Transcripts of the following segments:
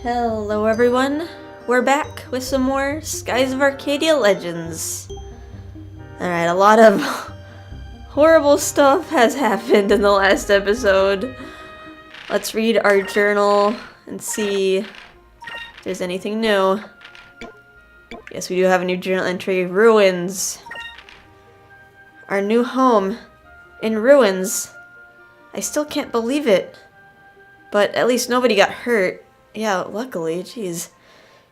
Hello everyone, we're back with some more Skies of Arcadia Legends. Alright, a lot of horrible stuff has happened in the last episode. Let's read our journal and see if there's anything new. Yes, we do have a new journal entry. Ruins. Our new home. In ruins. I still can't believe it. But at least nobody got hurt. Yeah, luckily, jeez.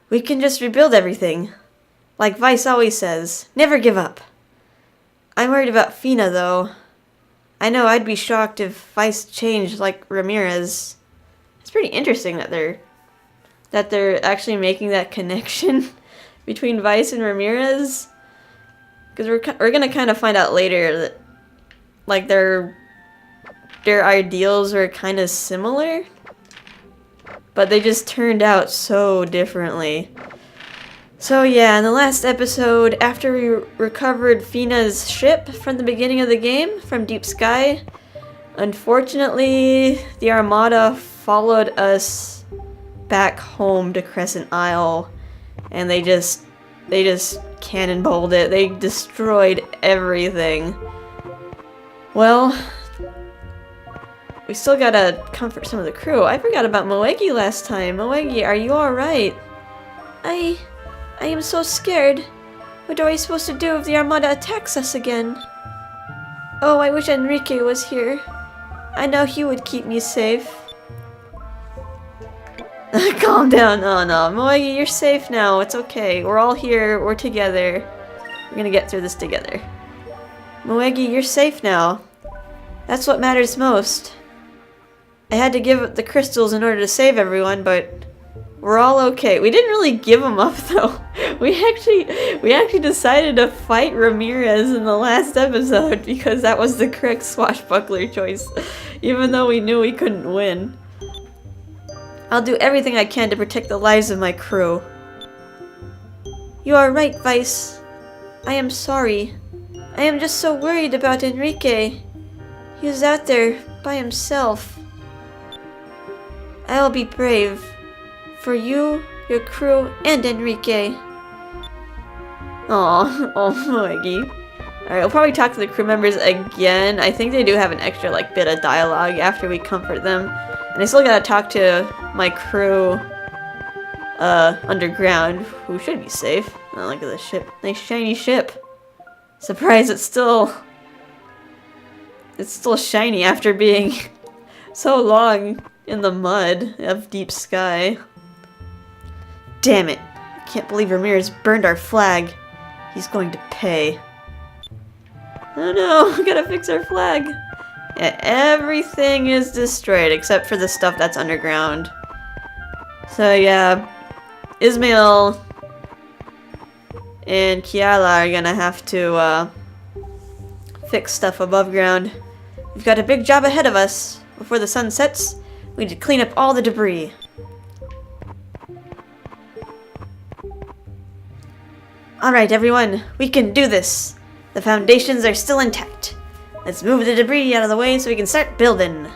We can just rebuild everything. Like Vice always says, never give up. I'm worried about Fina, though. I know I'd be shocked if Vice changed like Ramirez. It's pretty interesting that they're actually making that connection between Vice and Ramirez. Because we're gonna kind of find out later that like their ideals are kind of similar. But they just turned out so differently. So yeah, in the last episode, after we recovered Fina's ship from the beginning of the game, from Deep Sky, unfortunately, the Armada followed us back home to Crescent Isle, and they just cannonballed it. They destroyed everything. Well, we still gotta comfort some of the crew. I forgot about Moegi last time. Moegi, are you alright? I am so scared. What are we supposed to do if the Armada attacks us again? Oh, I wish Enrique was here. I know he would keep me safe. Calm down. Oh no, Moegi, you're safe now. It's okay. We're all here. We're together. We're gonna get through this together. Moegi, you're safe now. That's what matters most. I had to give up the crystals in order to save everyone, but we're all okay. We didn't really give them up though. We actually decided to fight Ramirez in the last episode because that was the correct swashbuckler choice, even though we knew we couldn't win. I'll do everything I can to protect the lives of my crew. You are right, Vice. I am sorry. I am just so worried about Enrique. He was out there by himself. I'll be brave. For you, your crew, and Enrique. Aw, Moegi. Alright, we'll probably talk to the crew members again. I think they do have an extra bit of dialogue after we comfort them. And I still gotta talk to my crew underground, who should be safe. Oh, look at the ship. Nice shiny ship. Surprised it's still shiny after being so long in the mud of Deep Sky. Damn it. I can't believe Ramirez burned our flag. He's going to pay. Oh no, we gotta fix our flag. Yeah, everything is destroyed except for the stuff that's underground. So yeah, Ismail and Kiala are gonna have to fix stuff above ground. We've got a big job ahead of us. Before the sun sets, we need to clean up all the debris. Alright everyone, we can do this. The foundations are still intact. Let's move the debris out of the way so we can start building.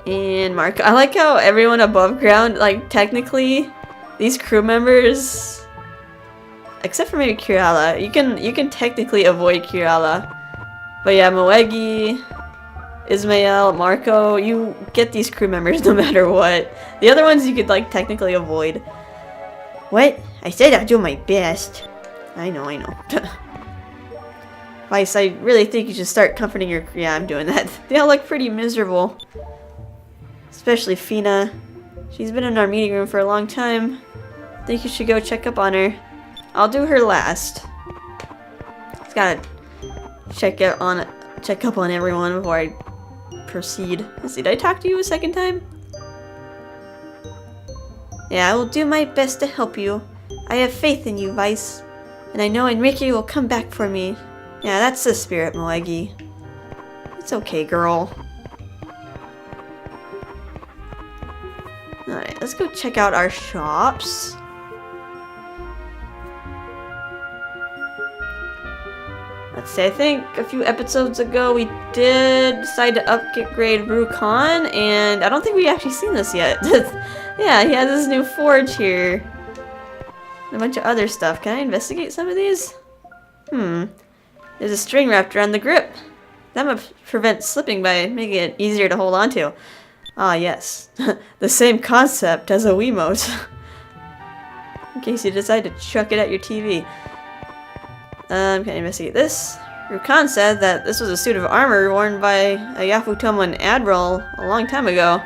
And Marco, I like how everyone above ground, technically, these crew members, except for maybe Kirala, you can technically avoid Kirala. But yeah, Moegi, Ismael, Marco, you get these crew members no matter what. The other ones you could technically avoid. What? I said I'll do my best. I know. Vice, I really think you should start comforting your... Yeah, I'm doing that. They all look pretty miserable. Especially Fina. She's been in our meeting room for a long time. I think you should go check up on her. I'll do her last. Just gotta check up on everyone before I proceed. Let's see, did I talk to you a second time? Yeah, I will do my best to help you. I have faith in you, Vice. And I know Enrique will come back for me. Yeah, that's the spirit, Moegi. It's okay, girl. Alright, let's go check out our shops. Let's see, I think a few episodes ago we did decide to upgrade Rukan, and I don't think we've actually seen this yet. Yeah, he has this new forge here. And a bunch of other stuff. Can I investigate some of these? There's a string wrapped around the grip. That might prevent slipping by making it easier to hold onto. Ah, yes. The same concept as a Wiimote. In case you decide to chuck it at your TV. Can I investigate this? Rukan said that this was a suit of armor worn by a Yafutoman admiral a long time ago.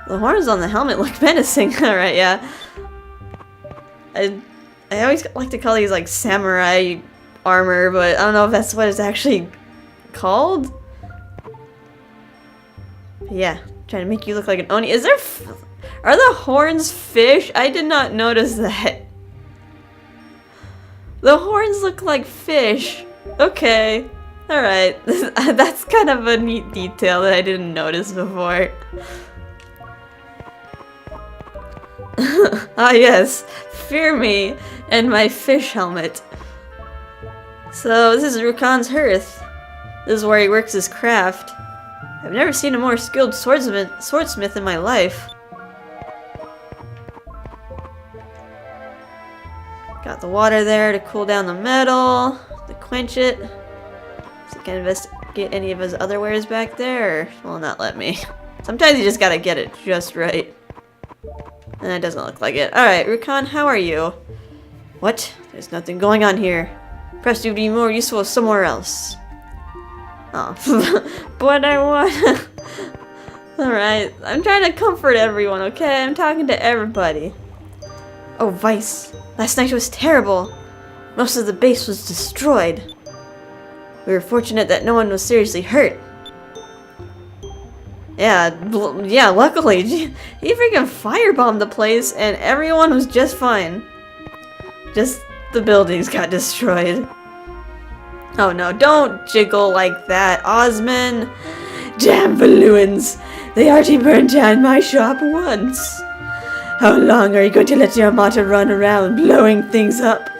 The horns on the helmet look menacing. Alright, yeah. I always like to call these like samurai armor, but I don't know if that's what it's actually called. But yeah, trying to make you look like an oni. Is there are the horns fish? I did not notice that. The horns look like fish. Okay. Alright. That's kind of a neat detail that I didn't notice before. Ah yes. Fear me and my fish helmet. So this is Rukan's hearth. This is where he works his craft. I've never seen a more skilled swordsmith in my life. Got the water there to cool down the metal, to quench it. So can I investigate any of his other wares back there? Or will not let me. Sometimes you just gotta get it just right. And it doesn't look like it. Alright, Rukan, how are you? What? There's nothing going on here. Perhaps you'd be more useful somewhere else. Oh. But I want... Alright, I'm trying to comfort everyone, okay? I'm talking to everybody. Oh, Vice. Last night was terrible. Most of the base was destroyed. We were fortunate that no one was seriously hurt. Yeah, luckily. He freaking firebombed the place and everyone was just fine. Just the buildings got destroyed. Oh no, don't jiggle like that, Osman. Damn Valuans. They already burned down my shop once. How long are you going to let your Yamata run around blowing things up?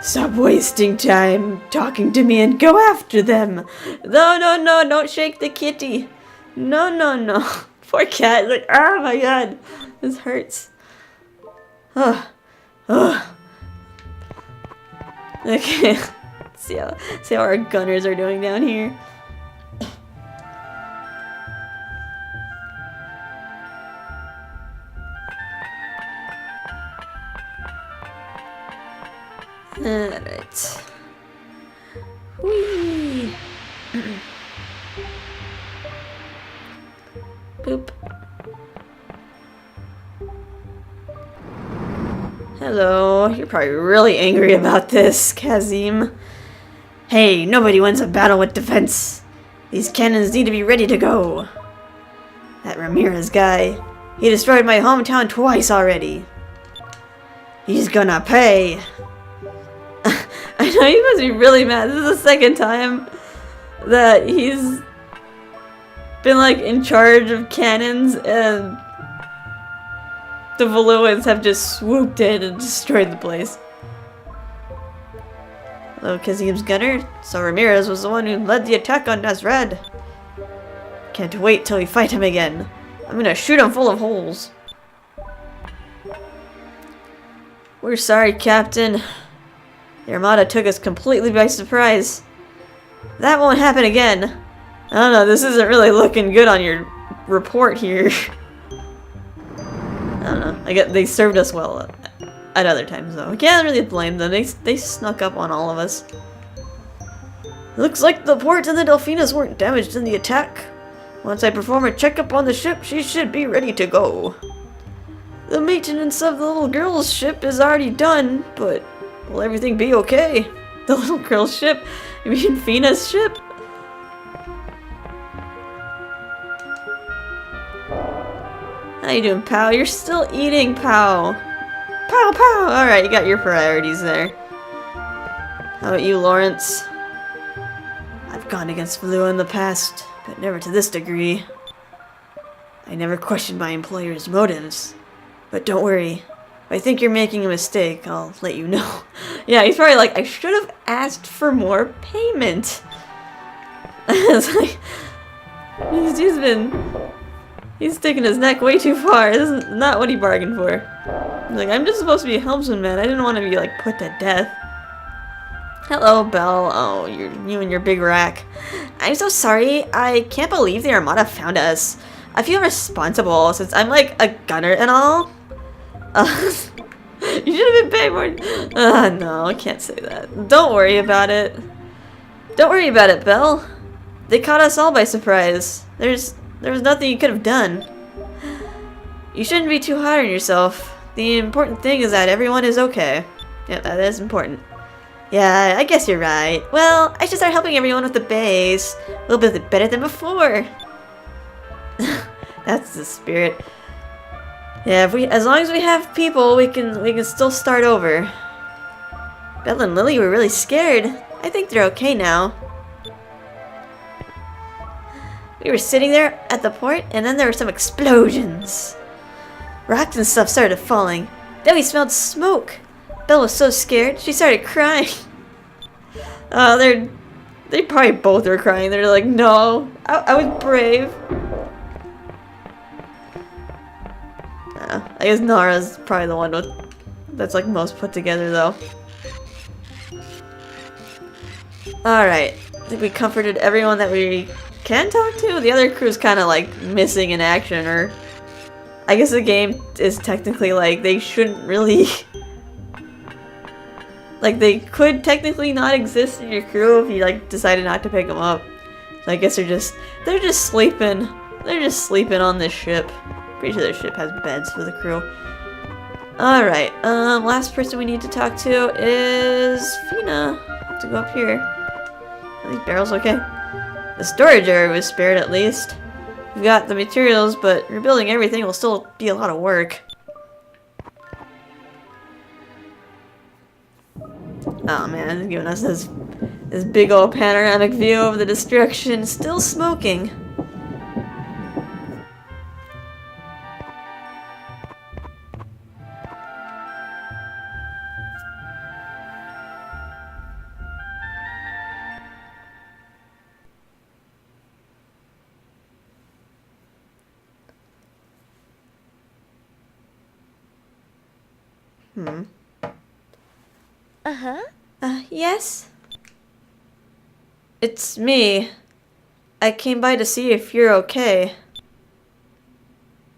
Stop wasting time talking to me and go after them. No, don't shake the kitty. No. Poor cat. Like, oh my god. This hurts. Oh. Okay. see how our gunners are doing down here. Alright. Whee! Boop. Hello. You're probably really angry about this, Kazim. Hey, nobody wins a battle with defense. These cannons need to be ready to go. That Ramirez guy, he destroyed my hometown twice already. He's gonna pay. I know you must be really mad. This is the second time that he's been like in charge of cannons and the Valuans have just swooped in and destroyed the place. Hello, Kazim's gunner. So Ramirez was the one who led the attack on Nazred. Can't wait till we fight him again. I'm gonna shoot him full of holes. We're sorry, Captain. The Armada took us completely by surprise. That won't happen again. I don't know, this isn't really looking good on your report here. I don't know. I guess they served us well at other times, though. I can't really blame them. They snuck up on all of us. Looks like the port and the Delfinas weren't damaged in the attack. Once I perform a checkup on the ship, she should be ready to go. The maintenance of the little girl's ship is already done, but will everything be okay? The little girl's ship? You mean Fina's ship? How you doing, pal? You're still eating, pal. Pow, pow! Alright, you got your priorities there. How about you, Lawrence? I've gone against Valua in the past, but never to this degree. I never questioned my employer's motives. But don't worry, I think you're making a mistake. I'll let you know. Yeah, he's probably like, I should have asked for more payment. It's like, he's sticking his neck way too far. This is not what he bargained for. He's like, I'm just supposed to be a helmsman, man. I didn't want to be, like, put to death. Hello, Belle. Oh, you and your big rack. I'm so sorry. I can't believe the Armada found us. I feel responsible since I'm, like, a gunner and all. You should have been paid more. No, I can't say that. Don't worry about it. Don't worry about it, Belle. They caught us all by surprise. There was nothing you could have done. You shouldn't be too hard on yourself. The important thing is that everyone is okay. Yeah, that is important. Yeah, I guess you're right. Well, I should start helping everyone with the base. We'll build it better than before. That's the spirit. Yeah, as long as we have people, we can still start over. Belle and Lily were really scared. I think they're okay now. We were sitting there at the port, and then there were some explosions. Rocks and stuff started falling. Then we smelled smoke. Belle was so scared, she started crying. They probably both were crying. They're like, no, I was brave. I guess Nara's probably the one that's like most put together though. Alright, I think we comforted everyone that we can talk to. The other crew's kind of like missing in action, or I guess the game is technically like they shouldn't really like they could technically not exist in your crew if you like decided not to pick them up. So I guess they're just sleeping. They're just sleeping on this ship. Pretty sure their ship has beds for the crew. Alright, last person we need to talk to is Fina. Have to go up here. Are these barrels okay? The storage area was spared at least. We've got the materials, but rebuilding everything will still be a lot of work. Oh man, it's giving us this big old panoramic view of the destruction. Still smoking. Yes? It's me. I came by to see if you're okay.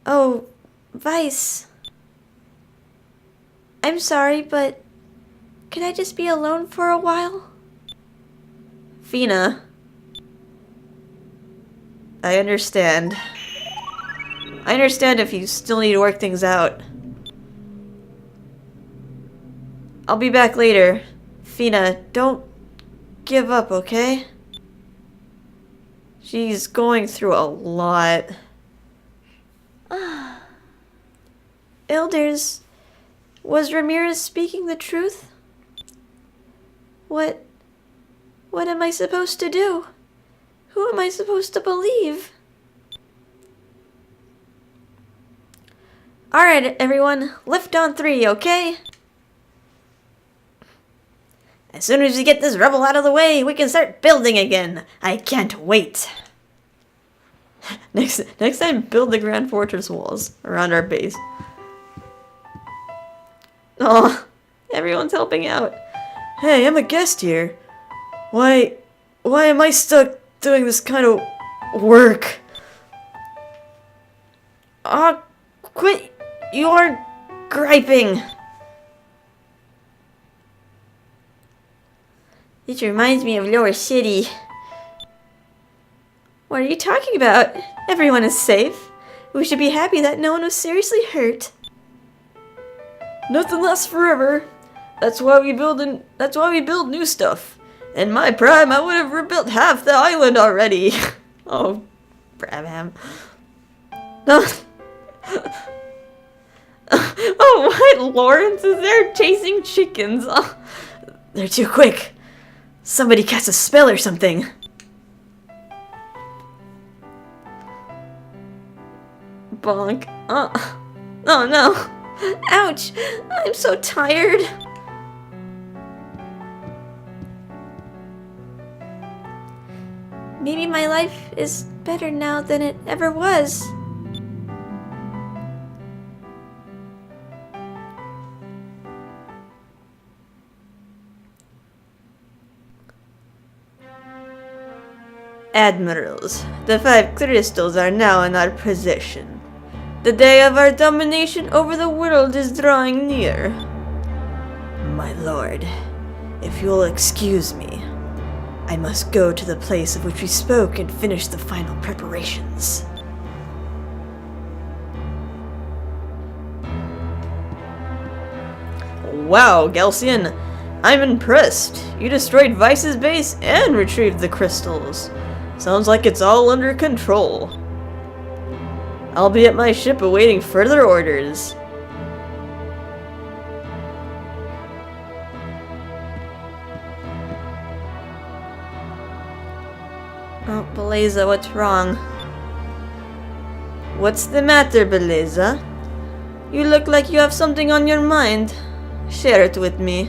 Oh, Vice. I'm sorry, but can I just be alone for a while? Fina. I understand. I understand if you still need to work things out. I'll be back later. Fina, don't give up, okay? She's going through a lot. Elders, was Ramirez speaking the truth? What am I supposed to do? Who am I supposed to believe? Alright, everyone, lift on 3, okay? As soon as we get this rubble out of the way, we can start building again. I can't wait. Next time, build the Grand Fortress walls around our base. Oh, everyone's helping out. Hey, I'm a guest here. Why am I stuck doing this kind of work? Quit your griping. This reminds me of Lower City. What are you talking about? Everyone is safe. We should be happy that no one was seriously hurt. Nothing lasts forever. That's why we build new stuff. In my prime, I would have rebuilt half the island already. Oh, Brabham. No. Oh, what? Lawrence is there chasing chickens. Oh, they're too quick. Somebody cast a spell or something. Bonk. Oh no. Ouch! I'm so tired. Maybe my life is better now than it ever was. Admirals, the 5 crystals are now in our possession. The day of our domination over the world is drawing near. My lord, if you'll excuse me, I must go to the place of which we spoke and finish the final preparations. Wow, Galcian, I'm impressed. You destroyed Vice's base and retrieved the crystals. Sounds like it's all under control. I'll be at my ship awaiting further orders. Oh, Beleza, what's wrong? What's the matter, Beleza? You look like you have something on your mind. Share it with me.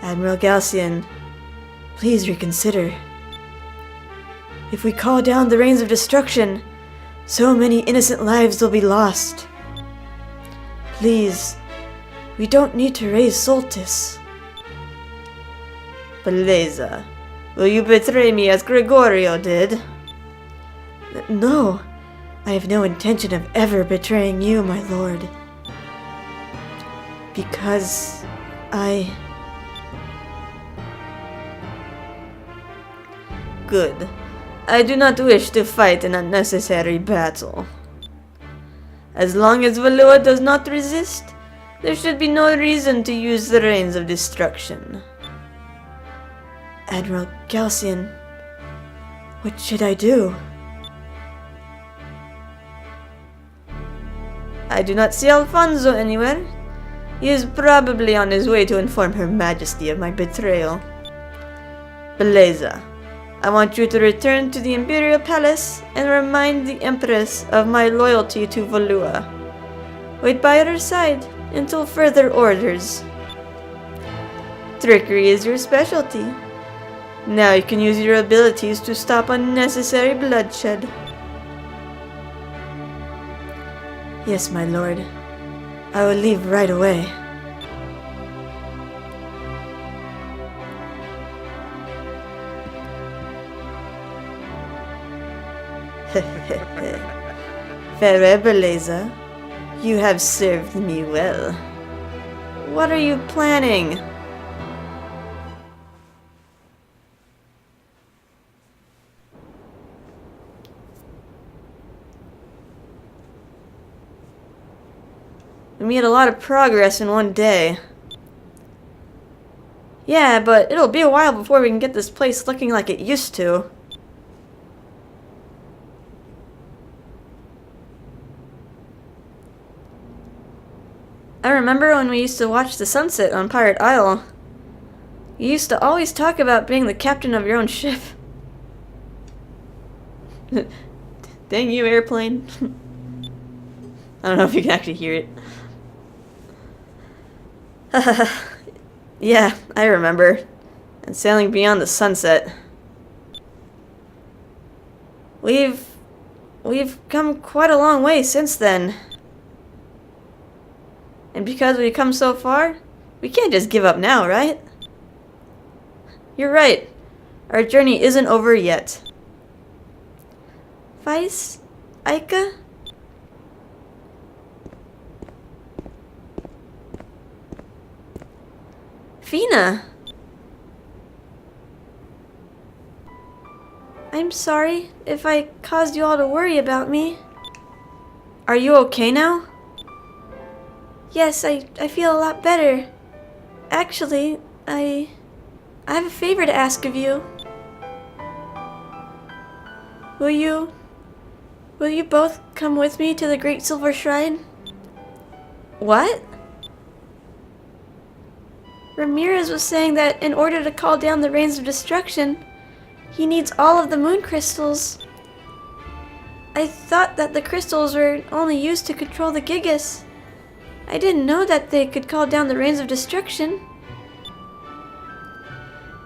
Admiral Galcian, please reconsider. If we call down the rains of destruction, so many innocent lives will be lost. Please, we don't need to raise Soltis. Beleza, will you betray me as Gregorio did? No, I have no intention of ever betraying you, my lord. Because Good. I do not wish to fight an unnecessary battle. As long as Valua does not resist, there should be no reason to use the rains of destruction. Admiral Galcian, what should I do? I do not see Alfonso anywhere. He is probably on his way to inform Her Majesty of my betrayal. Beleza, I want you to return to the Imperial Palace and remind the Empress of my loyalty to Valua. Wait by her side until further orders. Trickery is your specialty. Now you can use your abilities to stop unnecessary bloodshed. Yes, my lord. I will leave right away. Farewell, Beleza. You have served me well. What are you planning? We made a lot of progress in one day. Yeah, but it'll be a while before we can get this place looking like it used to. I remember when we used to watch the sunset on Pirate Isle. You used to always talk about being the captain of your own ship. Dang you, airplane. I don't know if you can actually hear it. Yeah, I remember. And sailing beyond the sunset. We've come quite a long way since then. And because we've come so far, we can't just give up now, right? You're right. Our journey isn't over yet. Vice? Aika? Fina! I'm sorry if I caused you all to worry about me. Are you okay now? Yes, I feel a lot better. Actually, I have a favor to ask of you. Will you both come with me to the Great Silver Shrine? What? Ramirez was saying that in order to call down the rains of destruction, he needs all of the moon crystals. I thought that the crystals were only used to control the Gigas. I didn't know that they could call down the rains of destruction.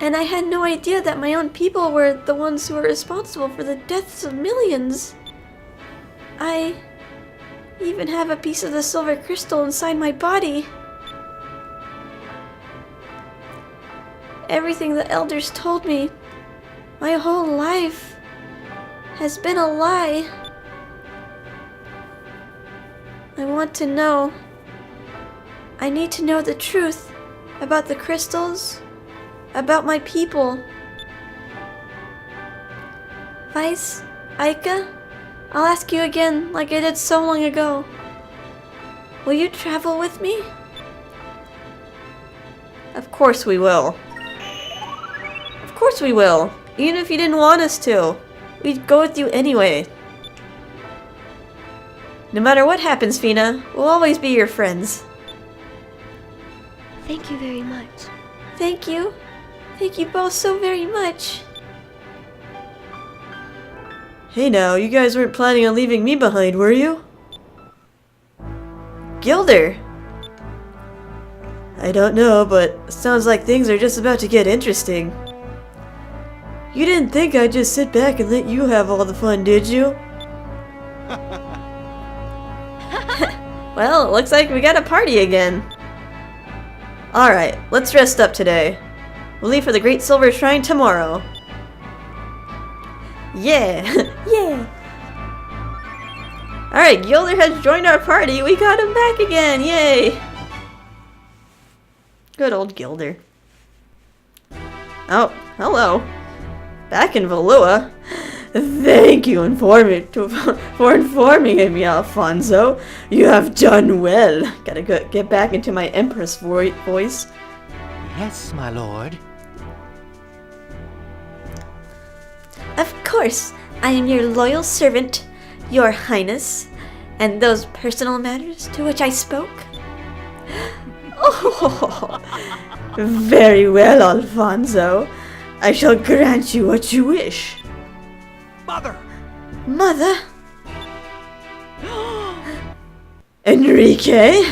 And I had no idea that my own people were the ones who were responsible for the deaths of millions. I even have a piece of the silver crystal inside my body. Everything the elders told me, my whole life, has been a lie. I want to know. I need to know the truth about the crystals, about my people. Vice, Aika, I'll ask you again like I did so long ago. Will you travel with me? Of course we will. Of course we will. Even if you didn't want us to. We'd go with you anyway. No matter what happens, Fina, we'll always be your friends. Thank you very much. Thank you. Thank you both so very much. Hey now, you guys weren't planning on leaving me behind, were you? Gilder! I don't know, but sounds like things are just about to get interesting. You didn't think I'd just sit back and let you have all the fun, did you? Well, it looks like we got a party again. Alright, let's rest up today. We'll leave for the Great Silver Shrine tomorrow. Yeah! Yeah! Alright, Gilder has joined our party. We got him back again! Yay! Good old Gilder. Oh, hello. Back in Valua. Thank you for informing me, Alfonso. You have done well. Gotta get back into my Empress voice. Yes, my lord. Of course, I am your loyal servant, your highness, and those personal matters to which I spoke. Oh, very well, Alfonso. I shall grant you what you wish. Mother! Mother? Enrique?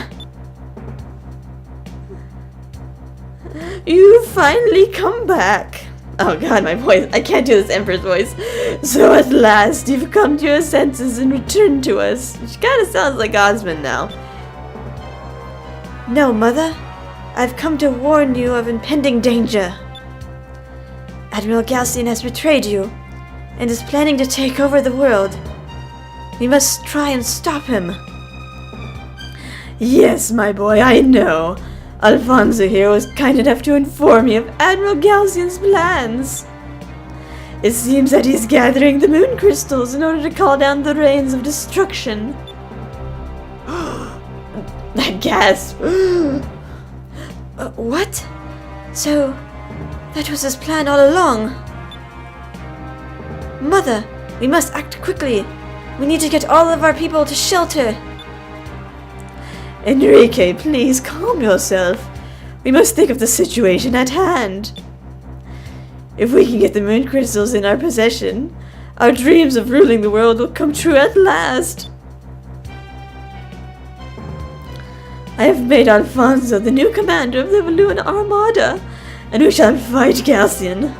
You finally come back. Oh god, my voice. I can't do this Emperor's voice. So at last, you've come to your senses and returned to us. She kind of sounds like Osmond now. No, Mother. I've come to warn you of impending danger. Admiral Galcian has betrayed you and is planning to take over the world. We must try and stop him. Yes, my boy, I know. Alfonso here was kind enough to inform me of Admiral Galcian's plans. It seems that he's gathering the moon crystals in order to call down the rains of destruction. That gasp. What? So, that was his plan all along. Mother, we must act quickly. We need to get all of our people to shelter. Enrique, please calm yourself. We must think of the situation at hand. If we can get the moon crystals in our possession, our dreams of ruling the world will come true at last. I have made Alfonso the new commander of the Valuan Armada, and we shall fight Galcian.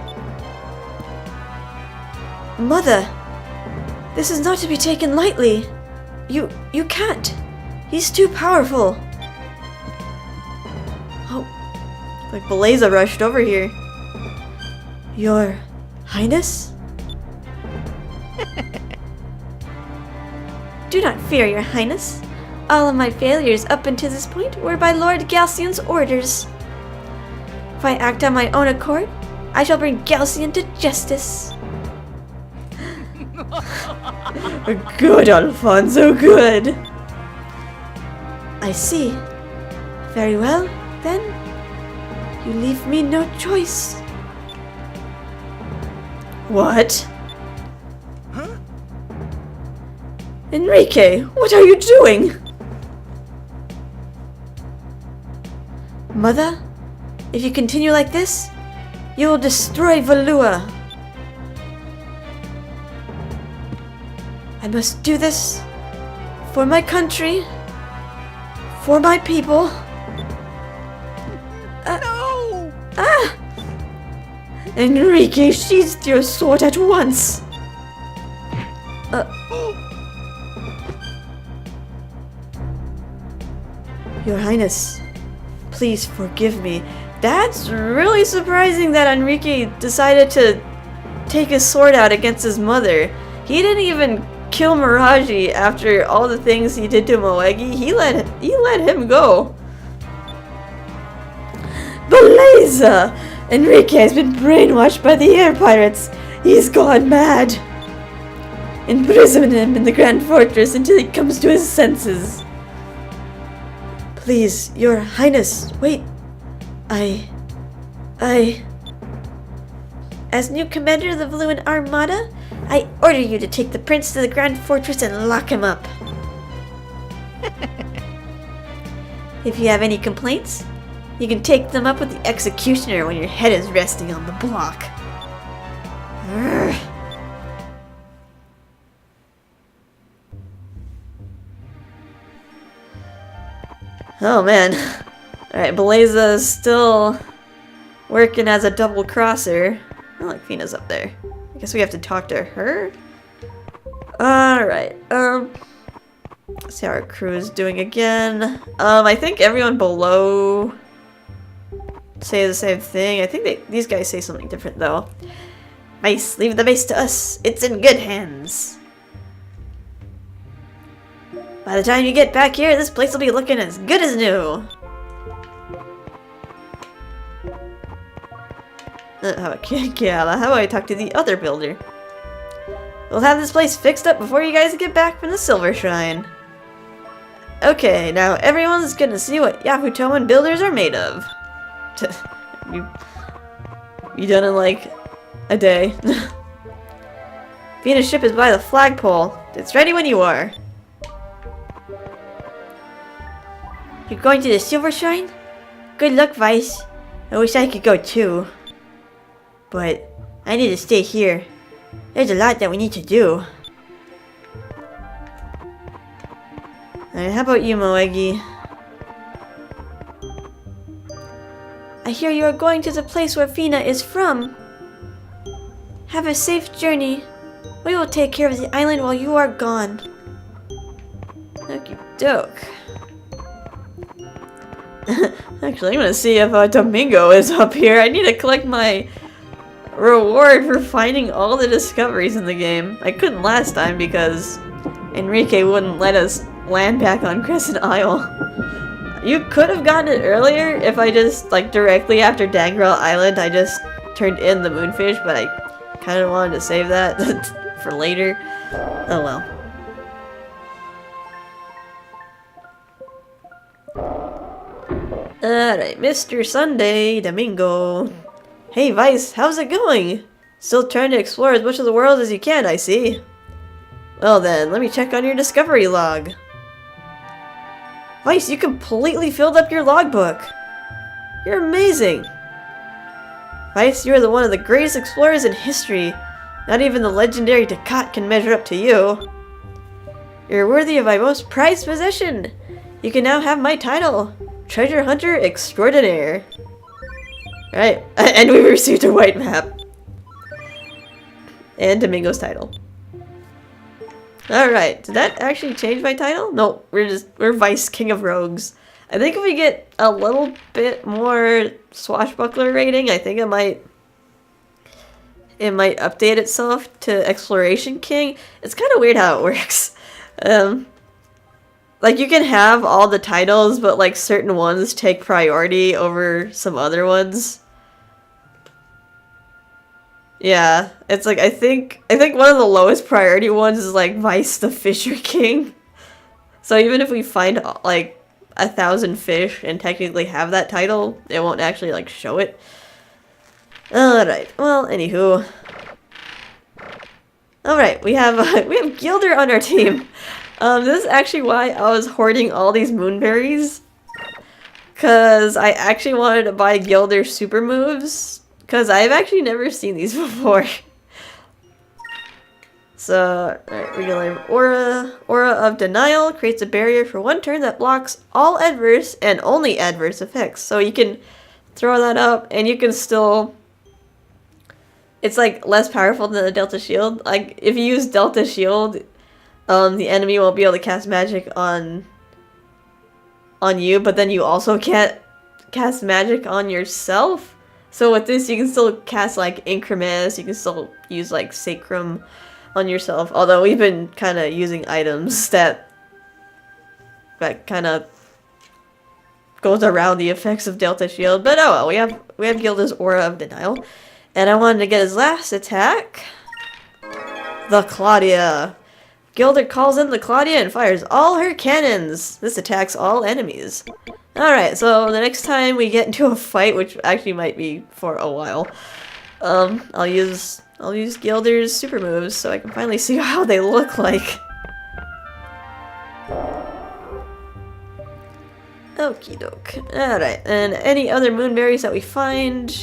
Mother, this is not to be taken lightly. You can't. He's too powerful. Oh, like Beleza rushed over here. Your Highness? Do not fear, Your Highness. All of my failures up until this point were by Lord Galcian's orders. If I act on my own accord, I shall bring Galcian to justice. Good, Alfonso, good. I see. Very well, then. You leave me no choice. What? Huh? Enrique, what are you doing? Mother, if you continue like this, you will destroy Valua. I must do this for my country, for my people. No! Ah! Enrique, sheathe your sword at once. Your Highness, please forgive me. That's really surprising that Enrique decided to take his sword out against his mother. He didn't even kill Miraji after all the things he did to Moegi. He let him go. Beleza! Enrique has been brainwashed by the air pirates. He's gone mad. Imprison him in the Grand Fortress until he comes to his senses. Please, Your Highness, wait. As new commander of the Valuan Armada, I order you to take the prince to the Grand Fortress and lock him up. If you have any complaints, you can take them up with the executioner when your head is resting on the block. Urgh. Oh man. Alright, Beleza is still working as a double crosser. Oh, like Fina's up there. I guess we have to talk to her? Alright, let's see how our crew is doing again. I think everyone below say the same thing. I think these guys say something different though. Vice, leave the base to us. It's in good hands. By the time you get back here, this place will be looking as good as new. How about Kiala? How about I talk to the other builder? We'll have this place fixed up before you guys get back from the Silver Shrine. Okay, now everyone's gonna see what Yafutoman builders are made of. You done in like a day. Fina's ship is by the flagpole. It's ready when you are. You're going to the Silver Shrine? Good luck, Vice. I wish I could go too. But I need to stay here. There's a lot that we need to do. Alright, how about you, Moegi? I hear you are going to the place where Fina is from. Have a safe journey. We will take care of the island while you are gone. Okie doke. Actually, I'm gonna see if Domingo is up here. I need to collect my reward for finding all the discoveries in the game. I couldn't last time because Enrique wouldn't let us land back on Crescent Isle. You could have gotten it earlier if I just, like, directly after Dangrel Island, I just turned in the moonfish, but I kind of wanted to save that for later. Oh well. Alright, Mr. Sunday, Domingo. Hey Vice, how's it going? Still trying to explore as much of the world as you can, I see. Well then, let me check on your discovery log. Vice, you completely filled up your logbook. You're amazing. Vice, you are one of the greatest explorers in history. Not even the legendary Ducat can measure up to you. You're worthy of my most prized possession. You can now have my title, Treasure Hunter Extraordinaire. Right, and we received a white map. And Domingo's title. Alright, did that actually change my title? No, we're Vice King of Rogues. I think if we get a little bit more swashbuckler rating, I think it might update itself to Exploration King. It's kind of weird how it works. Like, you can have all the titles, but, like, certain ones take priority over some other ones. Yeah, it's like, I think one of the lowest priority ones is, like, Vice the Fisher King. So even if we find, like, 1,000 fish and technically have that title, it won't actually, like, show it. Alright, well, anywho. Alright, we have Gilder on our team. This is actually why I was hoarding all these moonberries. Because I actually wanted to buy Gilder super moves. Because I've actually never seen these before. So, alright, regular aura. Aura of Denial creates a barrier for 1 turn that blocks all adverse and only adverse effects. So you can throw that up and you can still... It's like less powerful than the Delta Shield. Like, if you use Delta Shield, the enemy won't be able to cast magic on you, but then you also can't cast magic on yourself. So with this, you can still cast like Incremis, you can still use like Sacrum on yourself. Although we've been kind of using items that kind of goes around the effects of Delta Shield. But oh well, we have Gilda's Aura of Denial, and I wanted to get his last attack, the Claudia. Gilder calls in the Claudia and fires all her cannons. This attacks all enemies. Alright, so the next time we get into a fight, which actually might be for a while, I'll use Gilder's super moves so I can finally see how they look like. Okie doke. Alright, and any other moonberries that we find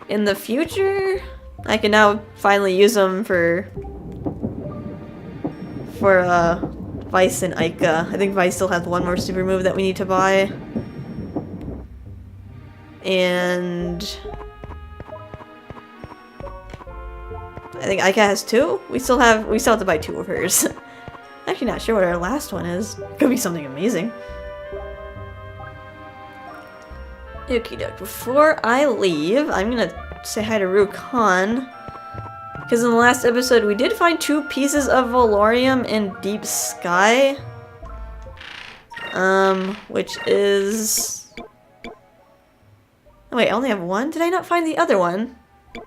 in the future, I can now finally use them for Vice and Ica. I think Vice still has 1 more super move that we need to buy. And I think Ica has 2? We still have to buy 2 of hers. Actually not sure what our last one is. Could be something amazing. Okie doke. Before I leave, I'm gonna say hi to Rukan. Because in the last episode, we did find 2 pieces of Valorium in Deep Sky. Which is... Oh, wait, I only have 1? Did I not find the other one?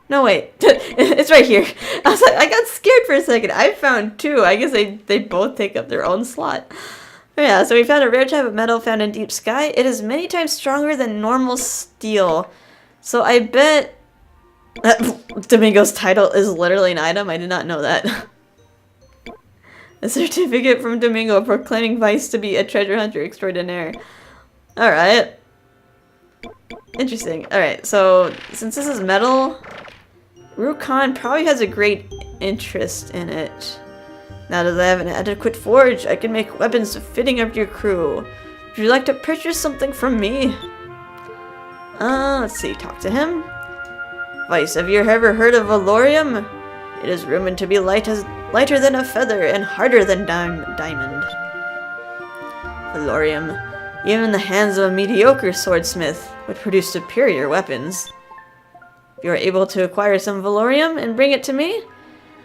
No, wait. It's right here. I was like, I got scared for a second. I found 2. I guess they both take up their own slot. Yeah, so we found a rare type of metal found in Deep Sky. It is many times stronger than normal steel. So I bet... Domingo's title is literally an item. I did not know that. A certificate from Domingo proclaiming Vice to be a treasure hunter extraordinaire. Alright. Interesting. Alright, so since this is metal, Rukan probably has a great interest in it. Now that I have an adequate forge, I can make weapons fitting of your crew. Would you like to purchase something from me? Let's see. Talk to him. Vice, have you ever heard of Valorium? It is rumored to be lighter than a feather and harder than diamond. Valorium, even in the hands of a mediocre swordsmith, would produce superior weapons. If you are able to acquire some Valorium and bring it to me,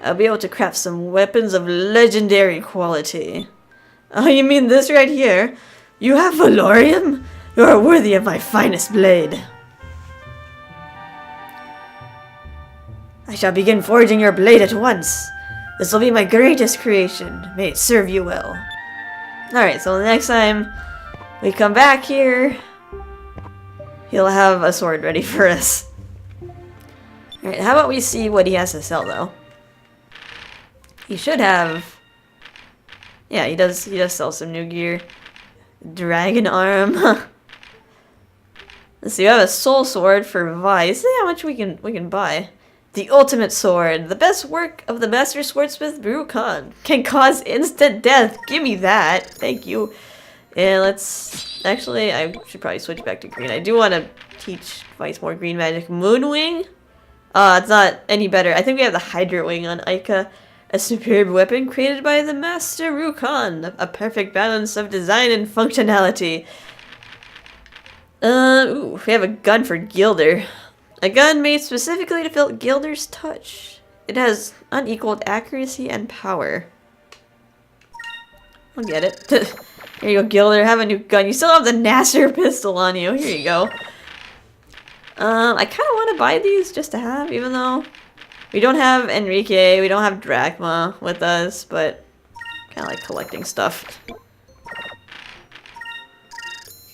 I'll be able to craft some weapons of legendary quality. Oh, you mean this right here? You have Valorium? You are worthy of my finest blade. I shall begin forging your blade at once. This will be my greatest creation. May it serve you well. Alright, so the next time we come back here, he'll have a sword ready for us. Alright, how about we see what he has to sell, though? He should have... Yeah, he does sell some new gear. Dragon arm. Let's see, we have a soul sword for Vice. See how much we can buy. The ultimate sword. The best work of the master swordsmith Rukan. Can cause instant death. Give me that. Thank you. And let's... Actually, I should probably switch back to green. I do want to teach Vice more green magic. Moonwing? It's not any better. I think we have the Hydra Wing on Ica. A superb weapon created by the master Rukan. A perfect balance of design and functionality. Ooh, we have a gun for Gilder. A gun made specifically to fill Gilder's touch. It has unequaled accuracy and power. I'll get it. Here you go, Gilder. Have a new gun. You still have the Nasser pistol on you. Here you go. I kind of want to buy these just to have, even though we don't have Enrique, we don't have Drachma with us, but kind of like collecting stuff.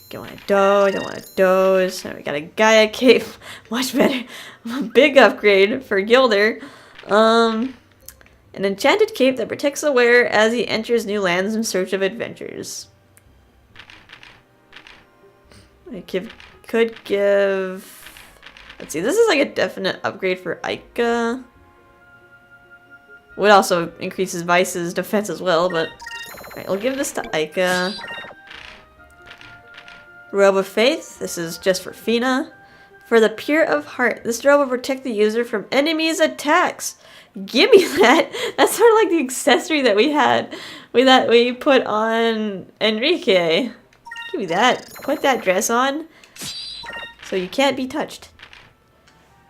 Don't want a doe, don't want a doze. We got a Gaia cape, much better. Big upgrade for Gilder. An enchanted cape that protects the wearer as he enters new lands in search of adventures. I could give... Let's see, this is like a definite upgrade for Ica. Would also increase his Vice's defense as well, but... Alright, we'll give this to Aika. Robe of Faith. This is just for Fina. For the Pure of Heart. This robe will protect the user from enemies' attacks. Give me that! That's sort of like the accessory that we had. We put on Enrique. Give me that. Put that dress on. So you can't be touched.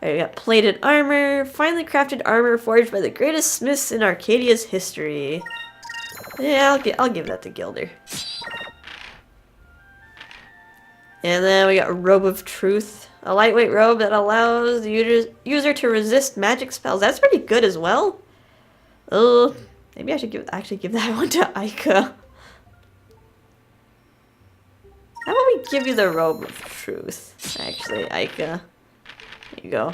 Alright, we got plated armor. Finely crafted armor forged by the greatest smiths in Arcadia's history. Yeah, I'll give that to Gilder. And then we got Robe of Truth. A lightweight robe that allows the user to resist magic spells. That's pretty good as well. Oh, maybe I should actually give that one to Aika. How about we give you the Robe of Truth? Actually, Aika. There you go.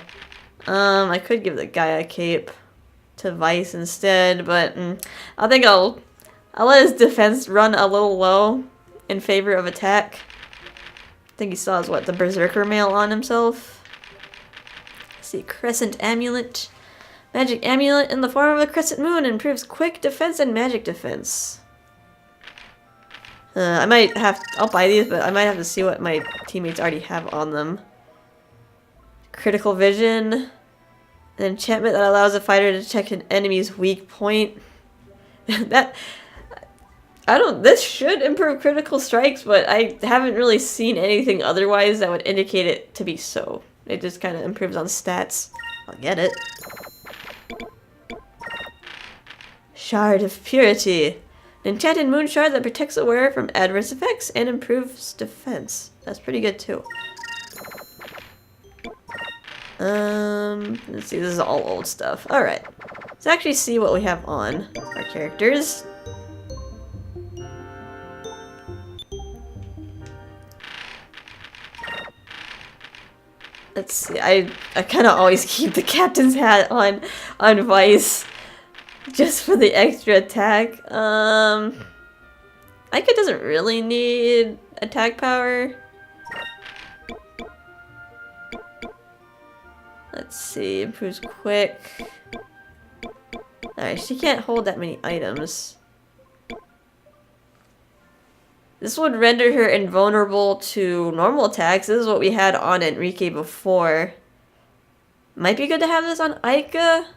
I could give the Gaia cape to Vice instead, but I think I'll let his defense run a little low in favor of attack. I think he still has, what, the Berserker mail on himself? Let's see, Crescent Amulet. Magic Amulet in the form of a crescent moon improves quick defense and magic defense. I'll buy these, but I might have to see what my teammates already have on them. Critical Vision. An enchantment that allows a fighter to detect an enemy's weak point. This should improve critical strikes, but I haven't really seen anything otherwise that would indicate it to be so. It just kind of improves on stats. I'll get it. Shard of Purity. An enchanted moon shard that protects the wearer from adverse effects and improves defense. That's pretty good too. Let's see, this is all old stuff. Alright. Let's actually see what we have on our characters. Let's see, I kind of always keep the captain's hat on Vice. Just for the extra attack. Aika doesn't really need attack power. Let's see, improves quick. Alright, she can't hold that many items. This would render her invulnerable to normal attacks. This is what we had on Enrique before. Might be good to have this on Aika.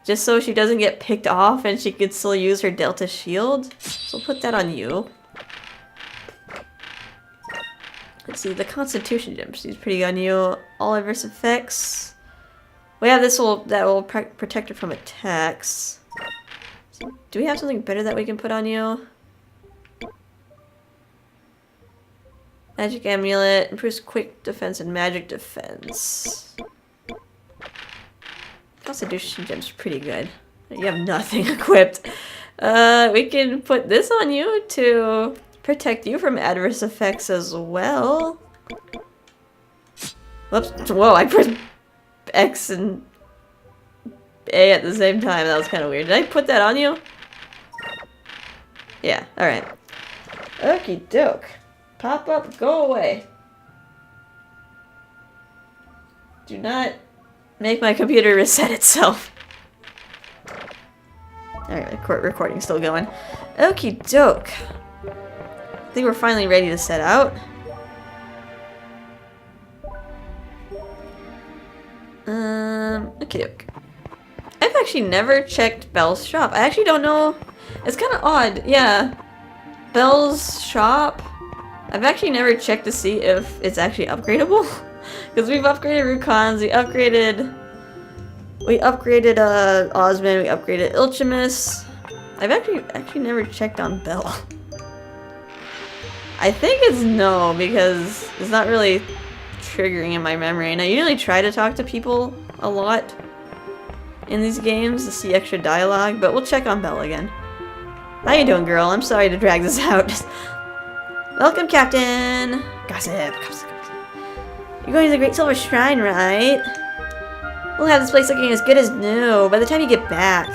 Just so she doesn't get picked off and she could still use her Delta Shield. So we'll put that on you. Let's see, the Constitution Gem. She's pretty good on you. All adverse effects. We have this that will protect her from attacks. Do we have something better that we can put on you? Magic Amulet. Improves quick defense and magic defense. Constitution Gem's pretty good. You have nothing equipped. We can put this on you to protect you from adverse effects as well. Whoops. Whoa, I pressed X and A at the same time. That was kind of weird. Did I put that on you? Yeah, alright. Okie doke. Pop up, go away. Do not make my computer reset itself. Alright, recording's still going. Okie doke. I think we're finally ready to set out. Okie doke. I've actually never checked Belle's shop. I actually don't know. It's kind of odd. Yeah. Belle's shop. I've actually never checked to see if it's actually upgradable. Because we've upgraded Rukons, we upgraded Osmond, we upgraded Ilchimus. I've actually never checked on Belle. I think it's no, because it's not really triggering in my memory. And I usually try to talk to people a lot in these games to see extra dialogue, but we'll check on Belle again. How you doing, girl? I'm sorry to drag this out. Welcome, Captain! Gossip. You're going to the Great Silver Shrine, right? We'll have this place looking as good as new by the time you get back.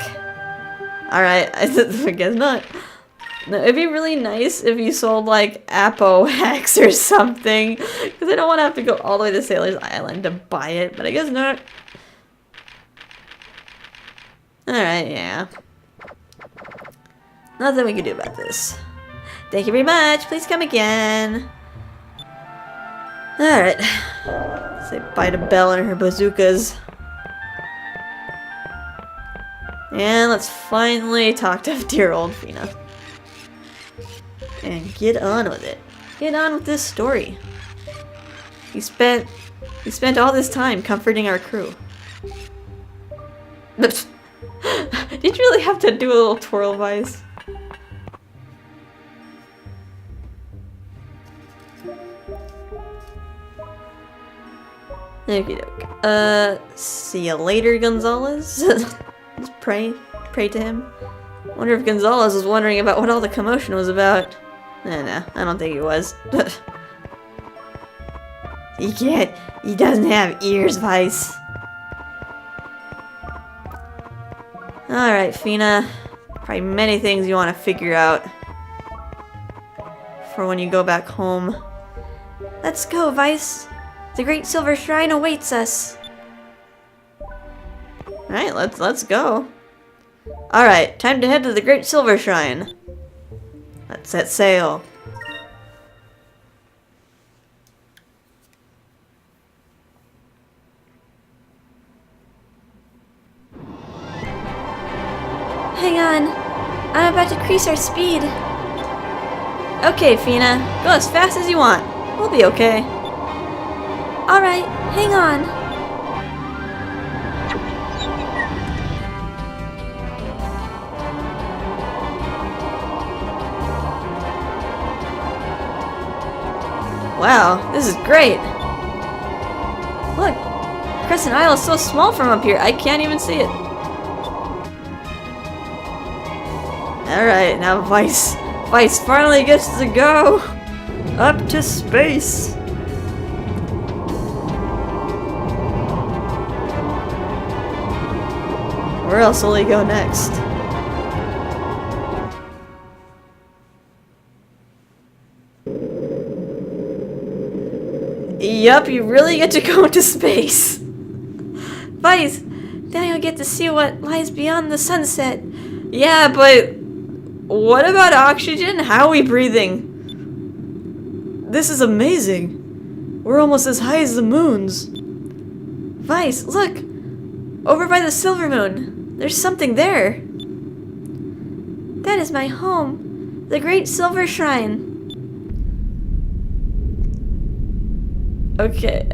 Alright, I guess not. No, it'd be really nice if you sold, like, Apo hacks or something. Because I don't want to have to go all the way to Sailor's Island to buy it, but I guess not. Alright, yeah. Nothing we can do about this. Thank you very much. Please come again. Alright. Say bye to Belle and her bazookas. And let's finally talk to dear old Fina. And get on with it. Get on with this story. He spent all this time comforting our crew. Did you really have to do a little twirl vice? Okie doke. See you later, Gonzalez. Just pray to him. Wonder if Gonzalez was wondering about what all the commotion was about. Nah, I don't think he was. He doesn't have ears, Vice. Alright, Fina. Probably many things you want to figure out for when you go back home. Let's go, Vice. The Great Silver Shrine awaits us. Alright, let's go. Alright, time to head to the Great Silver Shrine. Let's set sail. Hang on. I'm about to increase our speed. Okay, Fina. Go as fast as you want. We'll be okay. Alright, hang on. Wow, this is great. Look, Crescent Isle is so small from up here, I can't even see it. Alright, now Vice finally gets to go up to space. Where else will he go next? Yup, you really get to go into space. Vice, now you'll get to see what lies beyond the sunset. Yeah, but what about oxygen? How are we breathing? This is amazing. We're almost as high as the moons. Vice, look! Over by the silver moon. There's something there. That is my home. The Great Silver Shrine. Okay.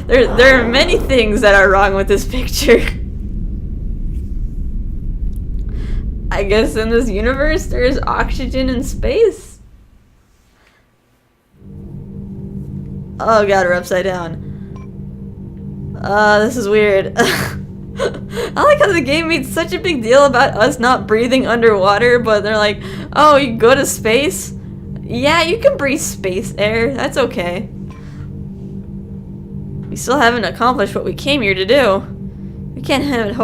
There are many things that are wrong with this picture. I guess in this universe there's oxygen in space? Oh god, we're upside down. This is weird. I like how the game made such a big deal about us not breathing underwater, but they're like, oh, you go to space? Yeah, you can breathe space air. That's okay. We still haven't accomplished what we came here to do. We can't head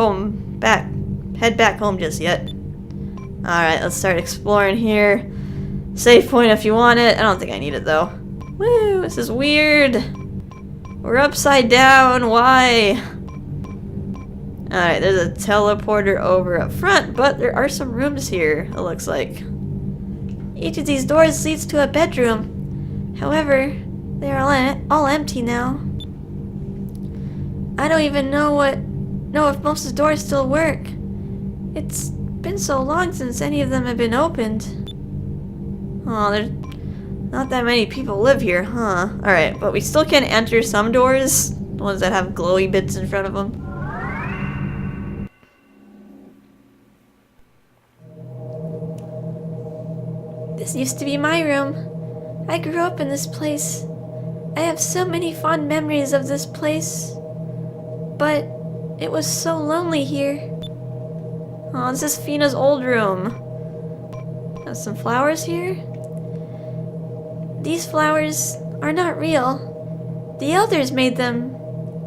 back home just yet. Alright, let's start exploring here. Save point if you want it. I don't think I need it though. Woo, this is weird. We're upside down. Why? Alright, there's a teleporter over up front, but there are some rooms here, it looks like. Each of these doors leads to a bedroom. However, they are all empty now. I don't even know if most of the doors still work. It's been so long since any of them have been opened. Oh, there's not that many people live here, huh? Alright, but we still can enter some doors. The ones that have glowy bits in front of them. This used to be my room. I grew up in this place. I have so many fond memories of this place. But it was so lonely here. Oh, this is Fina's old room. Have some flowers here. These flowers are not real. The elders made them.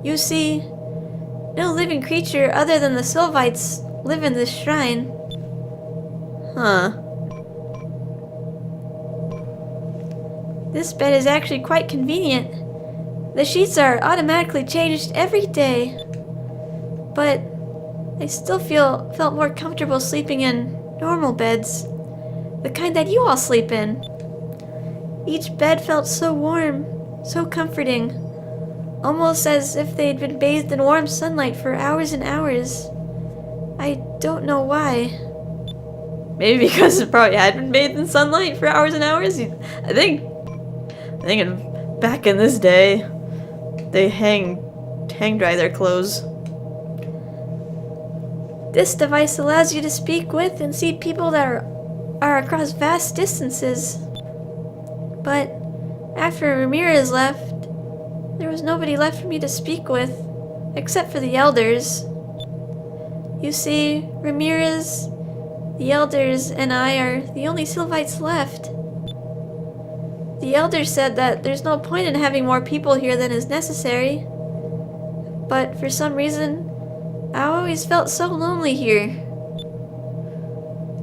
You see, no living creature other than the Sylvites live in this shrine. Huh. This bed is actually quite convenient. The sheets are automatically changed every day. but I still felt more comfortable sleeping in normal beds, the kind that you all sleep in. Each bed felt so warm, so comforting, almost as if they'd been bathed in warm sunlight for hours and hours. I don't know why. Maybe because it probably had been bathed in sunlight for hours and hours. I think back in this day, they hang dry their clothes. This device allows you to speak with and see people that are across vast distances. But after Ramirez left, there was nobody left for me to speak with, except for the elders. You see, Ramirez, the elders, and I are the only Sylvites left. The elders said that there's no point in having more people here than is necessary. But for some reason, I always felt so lonely here.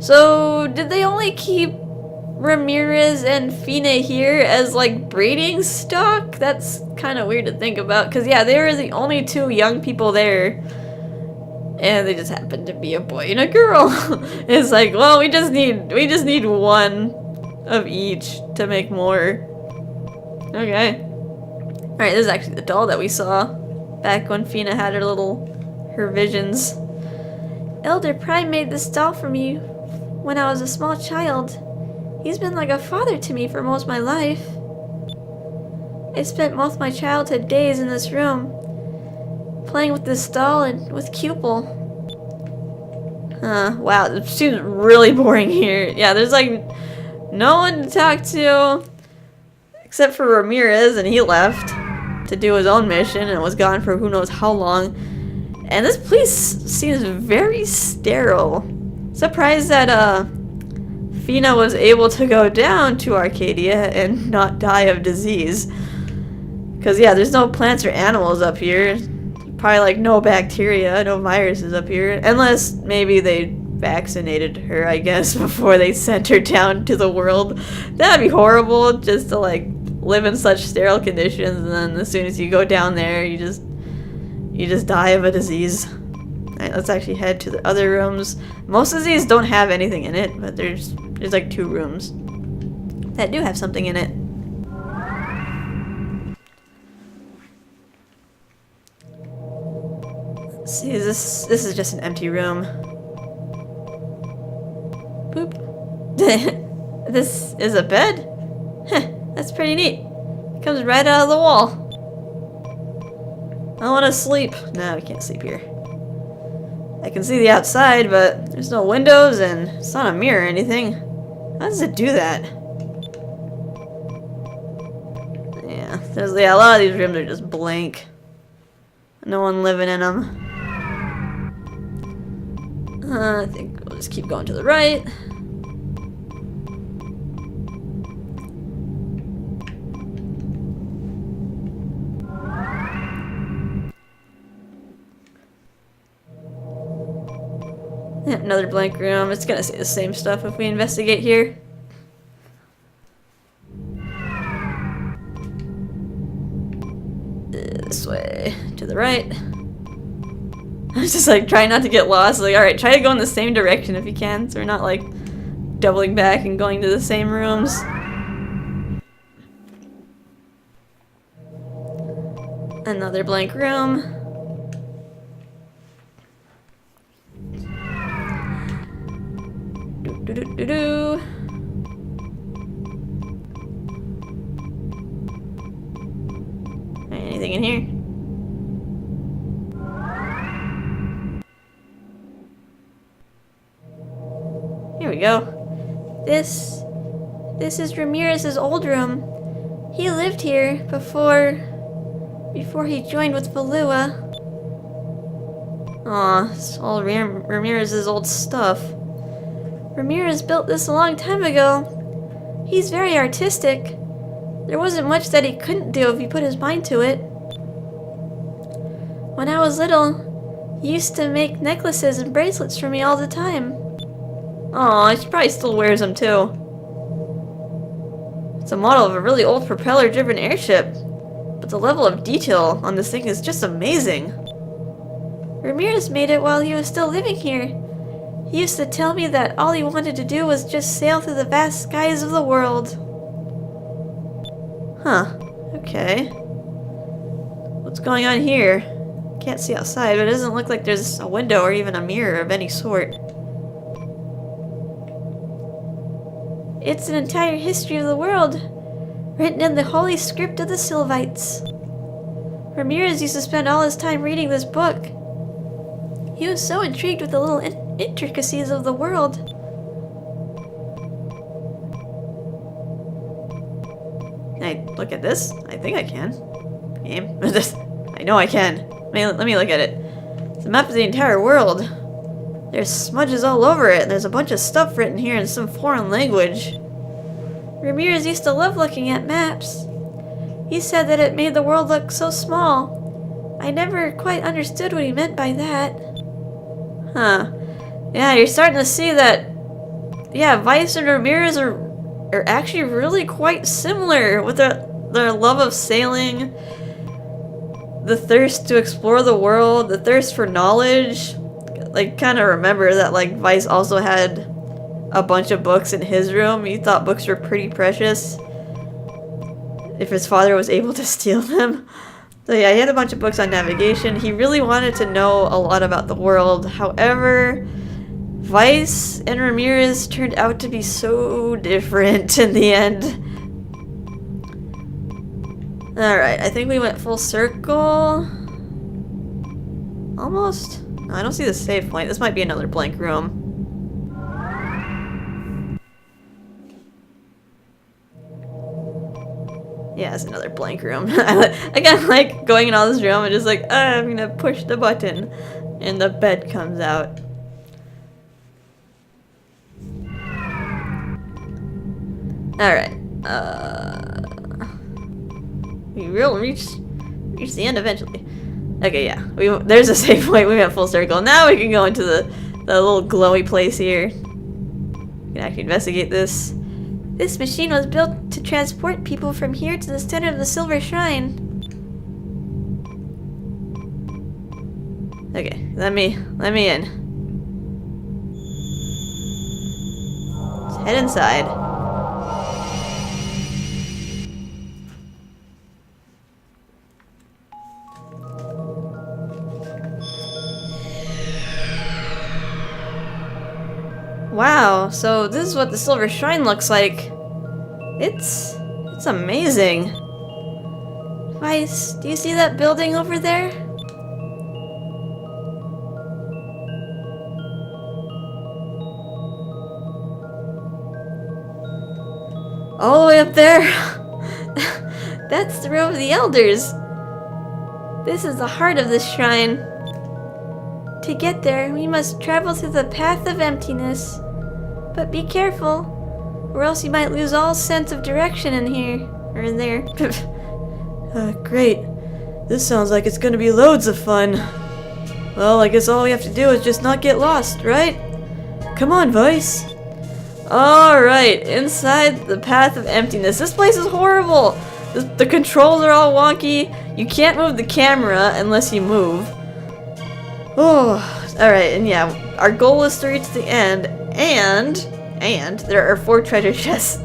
So, did they only keep Ramirez and Fina here as like breeding stock? That's kind of weird to think about, because yeah, they were the only two young people there, and they just happened to be a boy and a girl. It's like, well, we just need one of each to make more. Okay. Alright, this is actually the doll that we saw back when Fina had her visions. Elder Prime made this doll for me when I was a small child. He's been like a father to me for most of my life. I spent most of my childhood days in this room, playing with this doll and with Cupel. Wow, it seems really boring here. Yeah, there's like no one to talk to, except for Ramirez, and he left to do his own mission and was gone for who knows how long. And this place seems very sterile. Surprised that Fina was able to go down to Arcadia and not die of disease. Because yeah, there's no plants or animals up here. Probably like no bacteria, no viruses up here. Unless maybe they vaccinated her, I guess, before they sent her down to the world. That'd be horrible, just to like live in such sterile conditions, and then as soon as you go down there, you just die of a disease. Alright, let's actually head to the other rooms. Most of these don't have anything in it, but there's like 2 rooms that do have something in it. Let's see, this is just an empty room. Boop. This is a bed? Heh, that's pretty neat. Comes right out of the wall. I want to sleep. No, we can't sleep here. I can see the outside, but there's no windows and it's not a mirror or anything. How does it do that? Yeah, a lot of these rooms are just blank. No one living in them. I think we'll just keep going to the right. Yeah, another blank room. It's gonna say the same stuff if we investigate here. This way, to the right. I was just like trying not to get lost. Like, alright, try to go in the same direction if you can, so we're not like doubling back and going to the same rooms. Another blank room. Do-do-do-do-do. Anything in here? Here we go. This is Ramirez's old room. He lived here before he joined with Valua. Aw, it's all Ramirez's old stuff. Ramirez built this a long time ago. He's very artistic. There wasn't much that he couldn't do if he put his mind to it. When I was little, he used to make necklaces and bracelets for me all the time. Aw, he probably still wears them too. It's a model of a really old propeller-driven airship, but the level of detail on this thing is just amazing. Ramirez made it while he was still living here. He used to tell me that all he wanted to do was just sail through the vast skies of the world. Huh. Okay. What's going on here? Can't see outside, but it doesn't look like there's a window or even a mirror of any sort. It's an entire history of the world, written in the holy script of the Sylvites. Ramirez used to spend all his time reading this book. He was so intrigued with the little intricacies of the world. Can I look at this? I think I can. Game? I know I can. Let me look at it. It's a map of the entire world. There's smudges all over it, and there's a bunch of stuff written here in some foreign language. Ramirez used to love looking at maps. He said that it made the world look so small. I never quite understood what he meant by that. Huh. Yeah, you're starting to see that, yeah, Weiss and Ramirez are actually really quite similar with their love of sailing, the thirst to explore the world, the thirst for knowledge. Like, kind of remember that, like, Weiss also had a bunch of books in his room. He thought books were pretty precious if his father was able to steal them. So yeah, he had a bunch of books on navigation. He really wanted to know a lot about the world. However, Weiss and Ramirez turned out to be so different in the end. Alright, I think we went full circle. Almost? No, I don't see the save point. This might be another blank room. Yeah, it's another blank room. Again, like, going in all this room and just like, I'm gonna push the button and the bed comes out. Alright. We will reach the end eventually. Okay, yeah. There's a save point. We went full circle. Now we can go into the little glowy place here. We can actually investigate this. This machine was built to transport people from here to the center of the Silver Shrine. Okay, let me in. Let's head inside. Wow, so this is what the Silver Shrine looks like. It's amazing. Weiss, do you see that building over there? All the way up there? That's the room of the elders. This is the heart of this shrine. To get there, we must travel through the path of emptiness. But be careful, or else you might lose all sense of direction in here, or in there. Great. This sounds like it's gonna be loads of fun. Well, I guess all we have to do is just not get lost, right? Come on, Weiss. Alright, inside the path of emptiness. This place is horrible! The controls are all wonky. You can't move the camera unless you move. Oh, alright, and yeah, our goal is to reach the end, and there are 4 treasure chests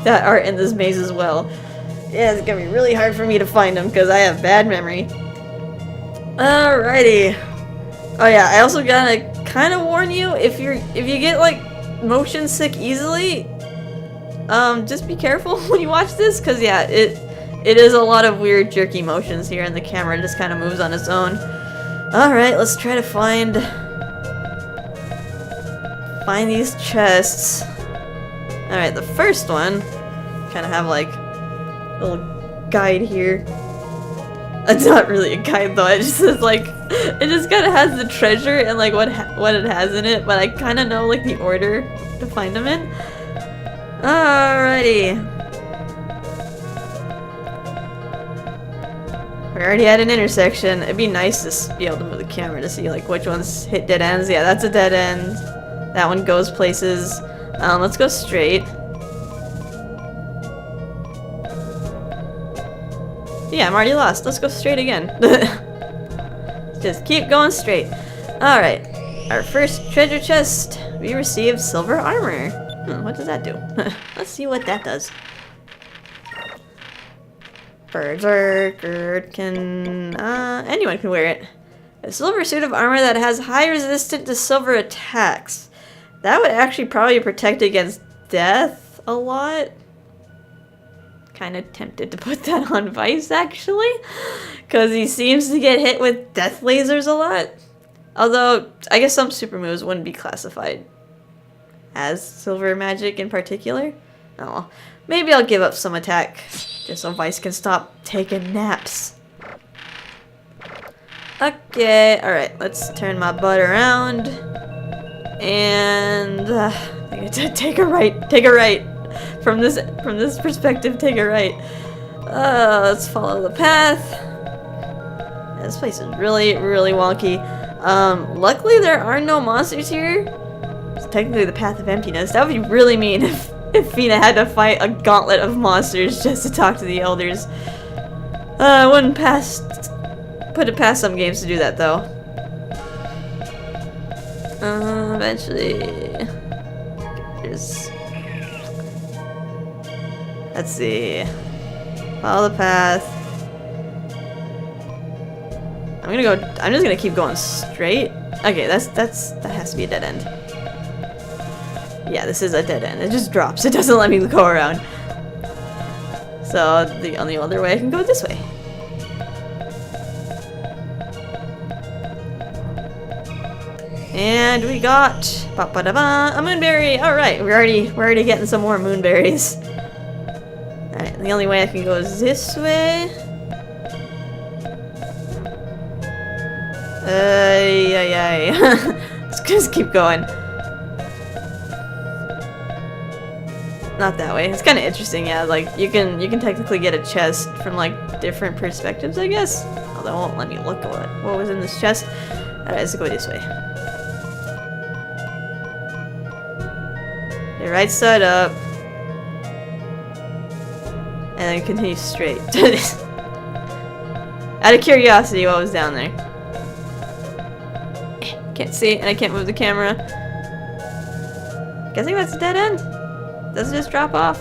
that are in this maze as well. Yeah, it's gonna be really hard for me to find them because I have bad memory. Alrighty. Oh yeah, I also gotta kind of warn you, if you get like motion sick easily, just be careful when you watch this, because yeah, it is a lot of weird jerky motions here, and the camera just kind of moves on its own. Alright, let's try to find these chests. Alright, the first one, kind of have like a little guide here. It's not really a guide though, it just is like, it just kind of has the treasure and like what it has in it, but I kind of know like the order to find them in. Alrighty. We're already at an intersection. It'd be nice to be able to move the camera to see like which ones hit dead ends. Yeah, that's a dead end. That one goes places. Let's go straight. Yeah, I'm already lost. Let's go straight again. Just keep going straight. Alright. Our first treasure chest. We received silver armor. What does that do? Let's see what that does. Berserker can... anyone can wear it. A silver suit of armor that has high resistance to silver attacks. That would actually probably protect against death a lot. Kind of tempted to put that on Vice, actually. Because he seems to get hit with death lasers a lot. Although, I guess some super moves wouldn't be classified as silver magic in particular. Oh well. Maybe I'll give up some attack. Just so Vice can stop taking naps. Okay, alright. Let's turn my butt around. And... I get to take a right. Take a right. From this perspective, take a right. Let's follow the path. Yeah, this place is really, really wonky. Luckily there are no monsters here. It's technically the path of emptiness. That would be really mean if Fina had to fight a gauntlet of monsters just to talk to the elders. I wouldn't put it past some games to do that though. Eventually. Let's see. Follow the path. I'm just gonna keep going straight. Okay, that has to be a dead end. Yeah, this is a dead end. It just drops. It doesn't let me go around. So the only other way I can go this way. And we got a moonberry. All right, we're already getting some more moonberries. All right, the only way I can go is this way. Let's just keep going. Not that way. It's kind of interesting, yeah. Like you can technically get a chest from like different perspectives, I guess. Although it won't let me look at what was in this chest. Alright, let's go this way. Okay, right side up, and then continue straight. Out of curiosity, what was down there? Can't see, and I can't move the camera. Guessing that's a dead end. Does it just drop off?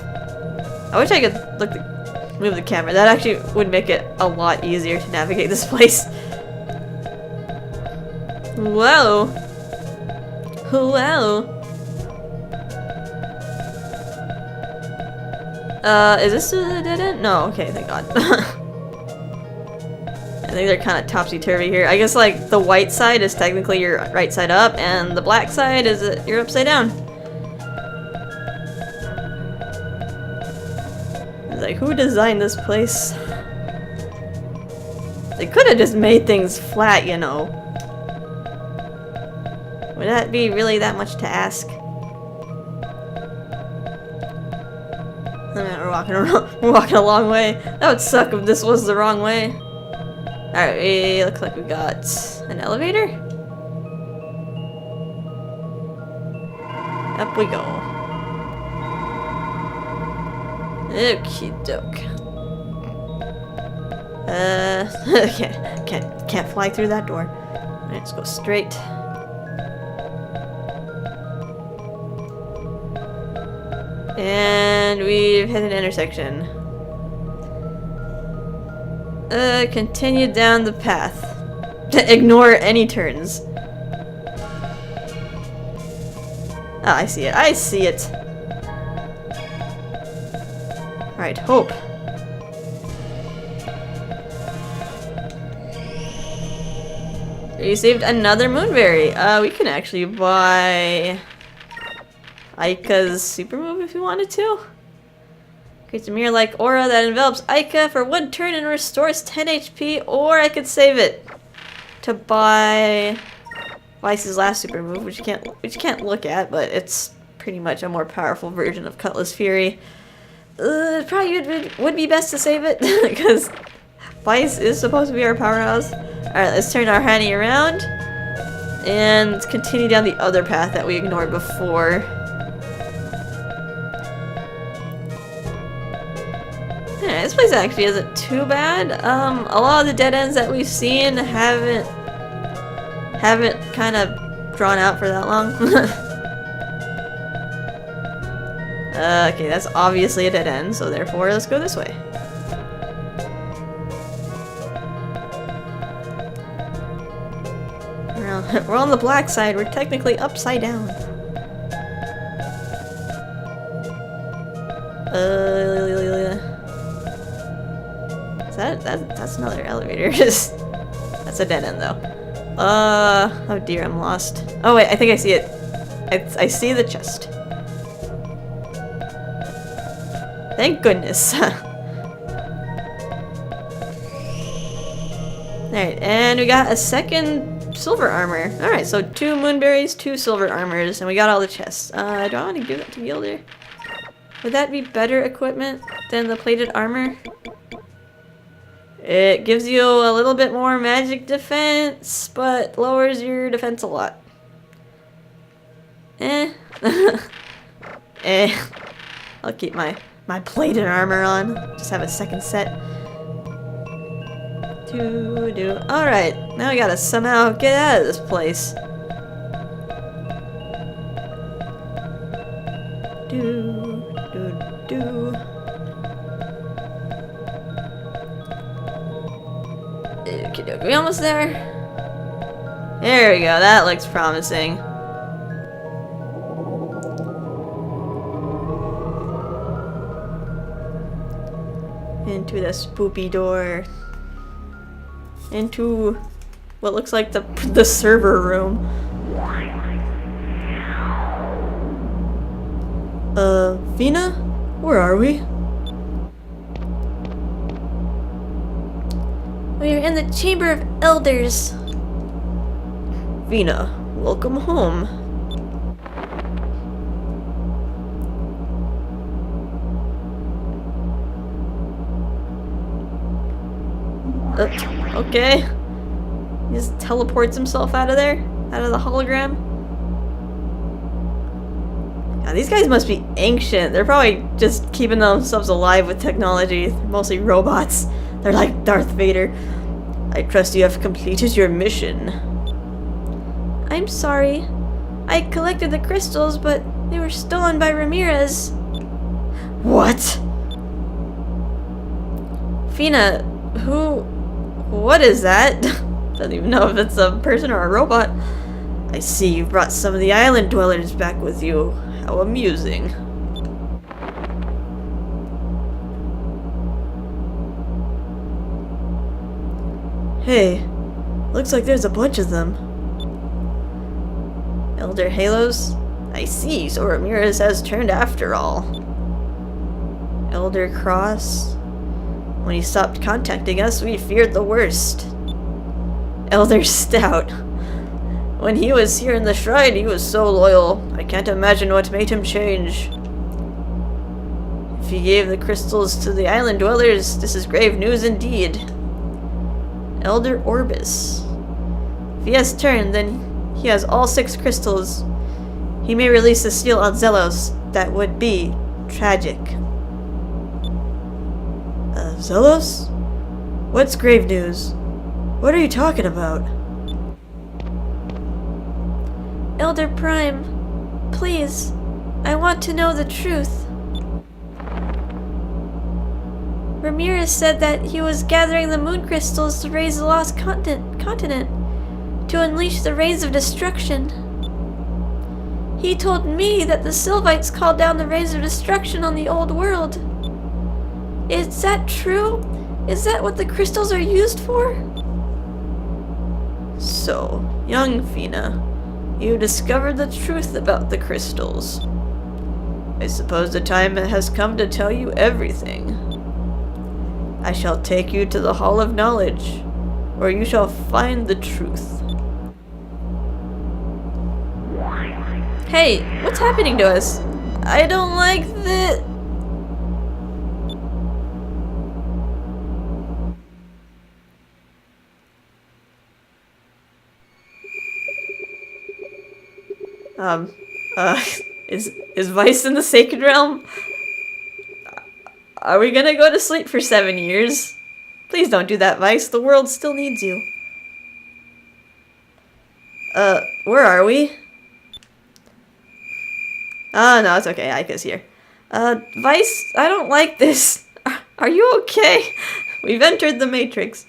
I wish I could move the camera. That actually would make it a lot easier to navigate this place. Whoa. Whoa. Is this a dead end? No, okay, thank god. I think they're kind of topsy-turvy here. I guess like the white side is technically your right side up, and the black side is you're upside down. It's like, who designed this place? They could have just made things flat, you know. Would that be really that much to ask? We're walking a long way. That would suck if this was the wrong way. Alright, looks like we got an elevator. Up we go. Okie doke. Can't fly through that door. Alright, let's go straight. And we've hit an intersection. Continue down the path. Ignore any turns. Oh, I see it. I see it. Alright, hope. We received another moonberry. We can actually buy Aika's super move if you wanted to. Creates a mirror-like aura that envelops Aika for 1 turn and restores 10 HP, or I could save it to buy Vice's last super move, which you can't look at, but it's pretty much a more powerful version of Cutlass Fury. Probably would be best to save it, because Vice is supposed to be our powerhouse. Alright, let's turn our Hanny around, and continue down the other path that we ignored before. Yeah, this place actually isn't too bad. A lot of the dead ends that we've seen haven't haven't kind of drawn out for that long. Okay, that's obviously a dead end, so therefore let's go this way. We're on the black side, we're technically upside down. That's another elevator. That's a dead end though. Oh dear, I'm lost. Oh wait, I think I see it. I see the chest. Thank goodness. Alright, and we got a second silver armor. Alright, so 2 moonberries, 2 silver armors, and we got all the chests. Do I want to give that to Gilder? Would that be better equipment than the plated armor? It gives you a little bit more magic defense, but lowers your defense a lot. I'll keep my plated armor on. Just have a second set. Alright, now we gotta somehow get out of this place. Are we almost there? There we go, that looks promising. Into the spoopy door. Into what looks like the server room. Fina? Where are we? We are in the Chamber of Elders. Fina, welcome home. Okay. He just teleports himself out of there? Out of the hologram? God, these guys must be ancient. They're probably just keeping themselves alive with technology. They're mostly robots. They're like Darth Vader. I trust you have completed your mission. I'm sorry. I collected the crystals, but they were stolen by Ramirez. What? Fina, what is that? Don't even know if it's a person or a robot. I see you brought some of the island dwellers back with you. How amusing. Hey, looks like there's a bunch of them. Elder Halos? I see, so Ramirez has turned after all. Elder Cross? When he stopped contacting us, we feared the worst. Elder Stout. When he was here in the shrine, he was so loyal. I can't imagine what made him change. If he gave the crystals to the island dwellers, this is grave news indeed. Elder Orbis. If he has turned, then he has all 6 crystals. He may release the seal on Zelos. That would be tragic. Zelos? What's grave news? What are you talking about? Elder Prime, please, I want to know the truth. Ramirez said that he was gathering the moon crystals to raise the lost continent, to unleash the rains of destruction. He told me that the Sylvites called down the rains of destruction on the old world. Is that true? Is that what the crystals are used for? So, young Fina, you discovered the truth about the crystals. I suppose the time has come to tell you everything. I shall take you to the Hall of Knowledge, where you shall find the truth. Hey, what's happening to us? I don't like this. Is Vice in the Sacred Realm? Are we gonna go to sleep for 7 years? Please don't do that, Vice. The world still needs you. Where are we? Oh, no, it's okay. Ika's here. Vice, I don't like this. Are you okay? We've entered the Matrix.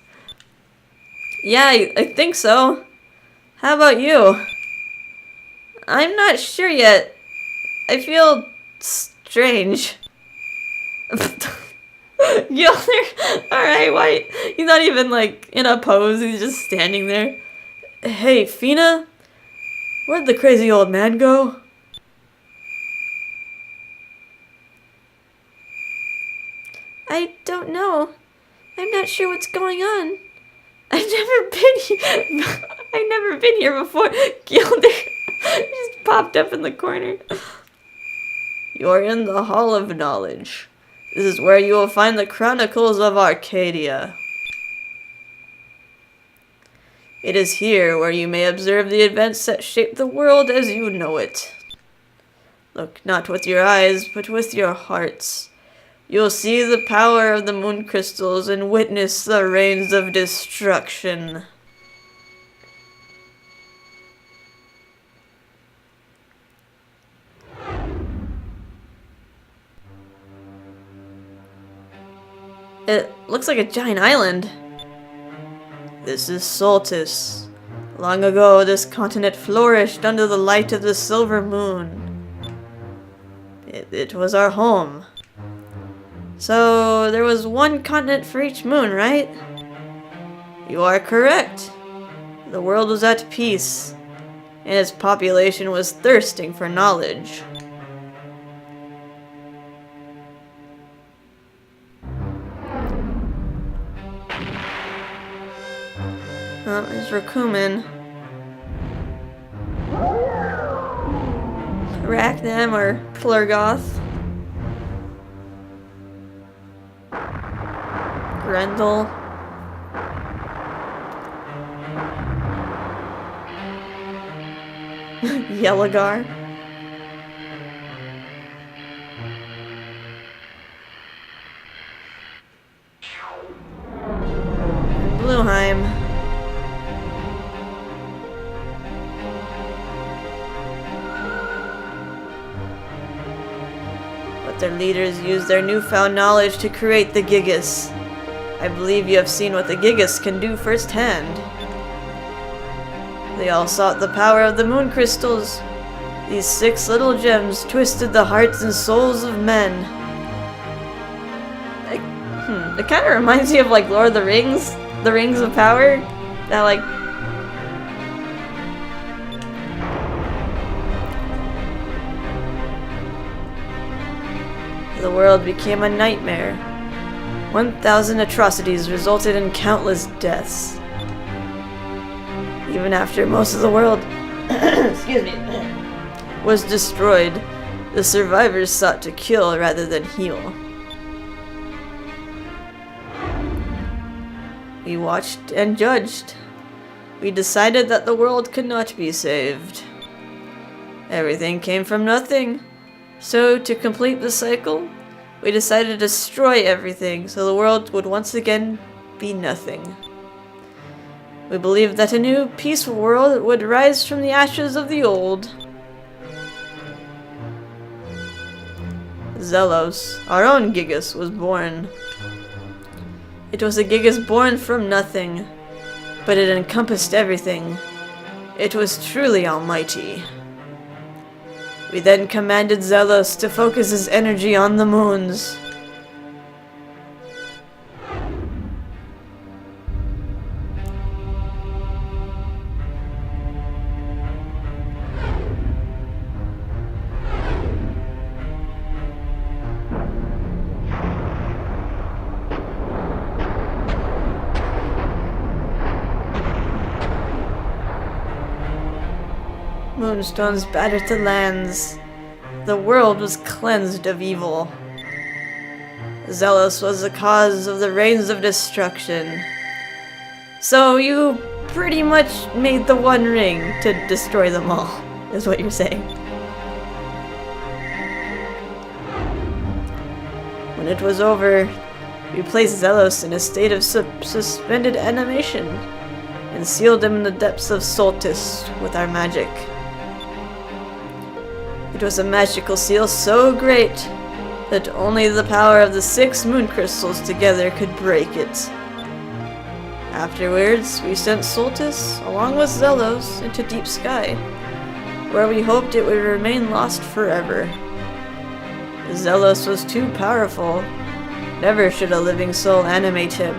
Yeah, I think so. How about you? I'm not sure yet. I feel strange. Alright, why? He's not even, like, in a pose. He's just standing there. Hey, Fina? Where'd the crazy old man go? I don't know. I'm not sure what's going on. I've never been here. I've never been here before. Gilder just popped up in the corner. You're in the Hall of Knowledge. This is where you will find the Chronicles of Arcadia. It is here where you may observe the events that shape the world as you know it. Look not with your eyes, but with your hearts. You'll see the power of the moon crystals and witness the rains of destruction. It looks like a giant island. This is Soltis. Long ago, this continent flourished under the light of the silver moon. It was our home. So, there was one continent for each moon, right? You are correct. The world was at peace, and its population was thirsting for knowledge. Oh, there's Rakumin. Arachnam or Plurgoth. Grendel. Yelagar. Blueheim. But their leaders used their newfound knowledge to create the Gigas. I believe you have seen what the Gigas can do firsthand. They all sought the power of the moon crystals. These 6 little gems twisted the hearts and souls of men. It kind of reminds me of like Lord of the Rings of Power. That like the world became a nightmare. 1,000 atrocities resulted in countless deaths. Even after most of the world excuse me, was destroyed, the survivors sought to kill rather than heal. We watched and judged. We decided that the world could not be saved. Everything came from nothing. So, to complete the cycle, we decided to destroy everything so the world would once again be nothing. We believed that a new, peaceful world would rise from the ashes of the old. Zelos, our own Gigas, was born. It was a Gigas born from nothing, but it encompassed everything. It was truly almighty. We then commanded Zelos to focus his energy on the moons. Moonstones battered the lands. The world was cleansed of evil. Zelos was the cause of the rains of destruction. So you pretty much made the One Ring to destroy them all, is what you're saying. When it was over, we placed Zelos in a state of suspended animation and sealed them in the depths of Soltis with our magic. It was a magical seal so great that only the power of the 6 moon crystals together could break it. Afterwards, we sent Soltis, along with Zelos, into deep sky, where we hoped it would remain lost forever. Zelos was too powerful. Never should a living soul animate him.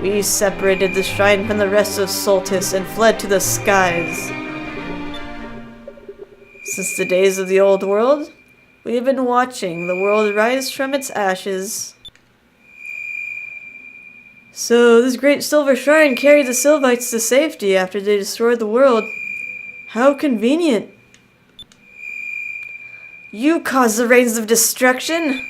We separated the shrine from the rest of Soltis and fled to the skies. Since the days of the old world, we have been watching the world rise from its ashes. So this great silver shrine carried the Sylvites to safety after they destroyed the world. How convenient. You caused the rains of destruction!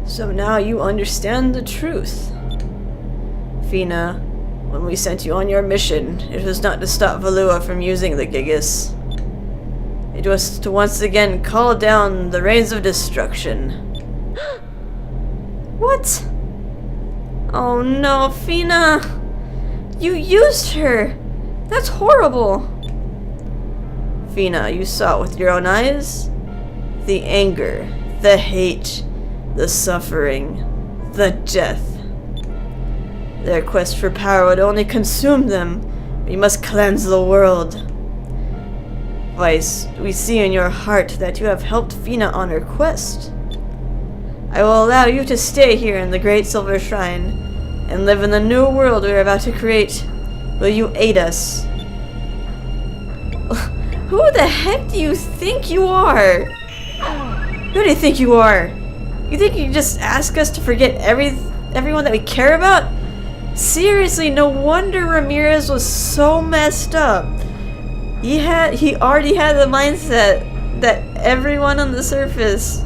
So now you understand the truth. Fina, when we sent you on your mission, it was not to stop Valua from using the Gigas. It was to once again call down the rains of destruction. What? Oh no, Fina! You used her! That's horrible! Fina, you saw it with your own eyes? The anger, the hate, the suffering, the death. Their quest for power would only consume them. We must cleanse the world. Vice, we see in your heart that you have helped Fina on her quest. I will allow you to stay here in the Great Silver Shrine and live in the new world we are about to create. Will you aid us? Who the heck do you think you are? Who do you think you are? You think you can just ask us to forget everyone that we care about? Seriously, no wonder Ramirez was so messed up. He already had the mindset that everyone on the surface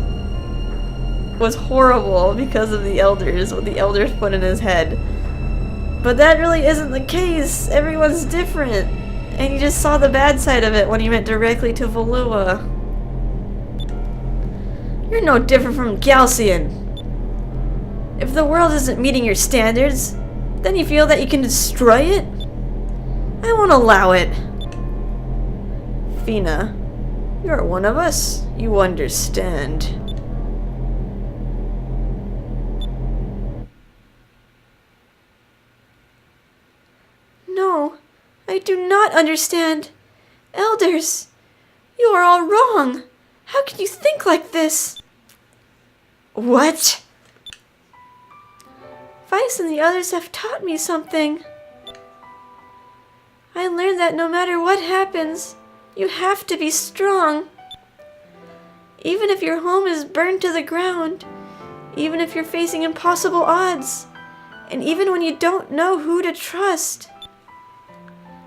was horrible because of the elders, what the elders put in his head. But that really isn't the case. Everyone's different. And you just saw the bad side of it when you went directly to Valua. You're no different from Galcian. If the world isn't meeting your standards, then you feel that you can destroy it? I won't allow it. Fina, you're one of us. You understand. No, I do not understand. Elders, you are all wrong. How can you think like this? What? Vice and the others have taught me something. I learned that no matter what happens, you have to be strong. Even if your home is burned to the ground, even if you're facing impossible odds, and even when you don't know who to trust,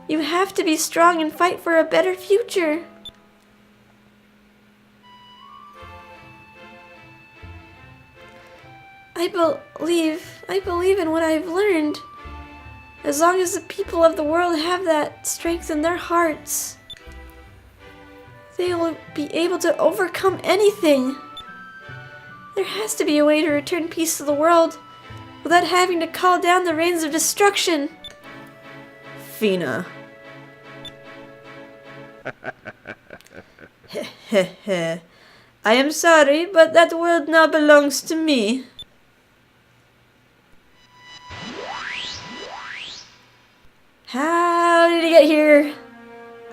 you have to be strong and fight for a better future. I believe in what I've learned. As long as the people of the world have that strength in their hearts, they will be able to overcome anything. There has to be a way to return peace to the world without having to call down the rains of destruction. Fina. Heh. I am sorry, but that world now belongs to me. How did he get here?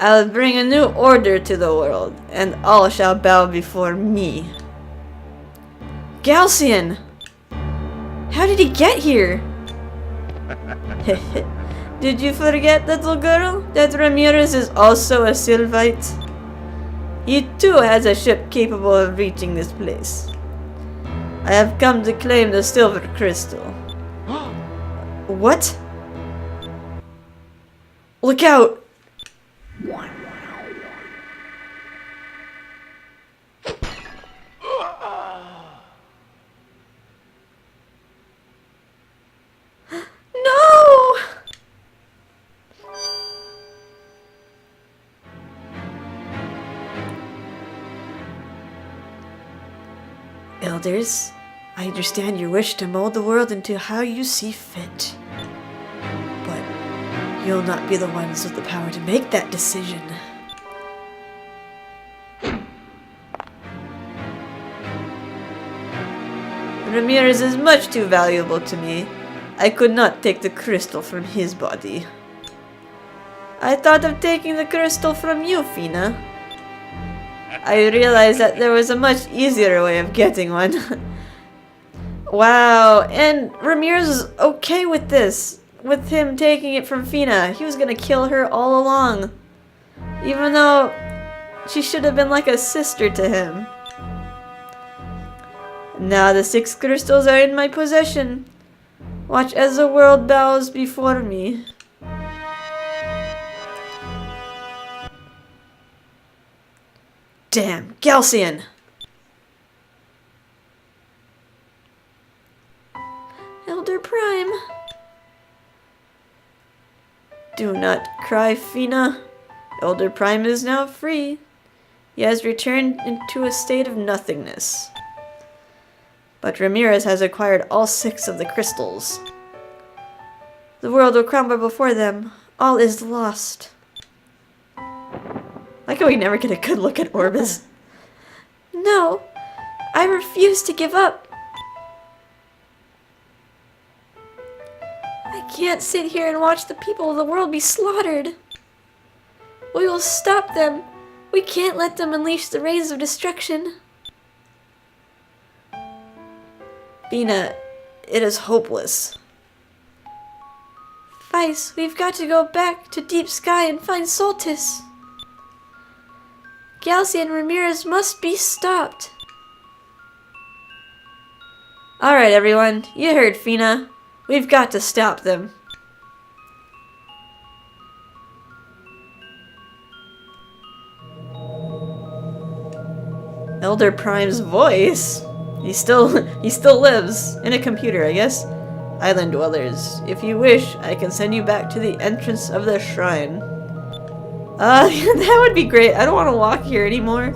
I'll bring a new order to the world, and all shall bow before me. Galcian! How did he get here? Did you forget, little girl, that Ramirez is also a Sylvite? He too has a ship capable of reaching this place. I have come to claim the silver crystal. What? Look out! No! Elders, I understand your wish to mold the world into how you see fit. But you'll not be the ones with the power to make that decision. Ramirez is much too valuable to me. I could not take the crystal from his body. I thought of taking the crystal from you, Fina. I realized that there was a much easier way of getting one. Wow, and Ramirez is okay with this. With him taking it from Fina. He was gonna kill her all along. Even though she should have been like a sister to him. Now the 6 crystals are in my possession. Watch as the world bows before me. Damn, Galcian! Elder Prime. Do not cry, Fina. Elder Prime is now free. He has returned into a state of nothingness. But Ramirez has acquired all 6 of the crystals. The world will crumble before them. All is lost. Like how we never get a good look at Orbis. No, I refuse to give up. I can't sit here and watch the people of the world be slaughtered. We will stop them. We can't let them unleash the rays of destruction. Fina, it is hopeless. Vice, we've got to go back to Deep Sky and find Soltis. Galcian and Ramirez must be stopped. Alright everyone, you heard Fina. We've got to stop them. Elder Prime's voice? He still lives in a computer, I guess. Island dwellers, if you wish, I can send you back to the entrance of the shrine. That would be great. I don't want to walk here anymore.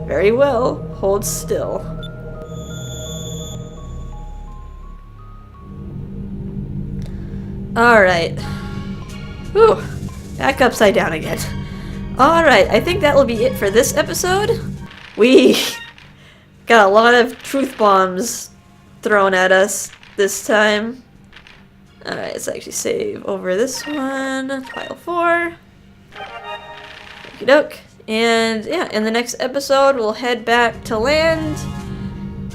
Very well. Hold still. Alright. Whew. Back upside down again. Alright, I think that will be it for this episode. We got a lot of truth bombs thrown at us this time. Alright, let's actually save over this one. File 4. Okie doke. And yeah, in the next episode, we'll head back to land.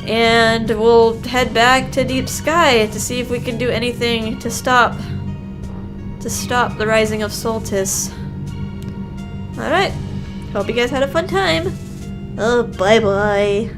And we'll head back to Deep Sky to see if we can do anything to stop the rising of Soltis. Alright. Hope you guys had a fun time. Oh, bye-bye.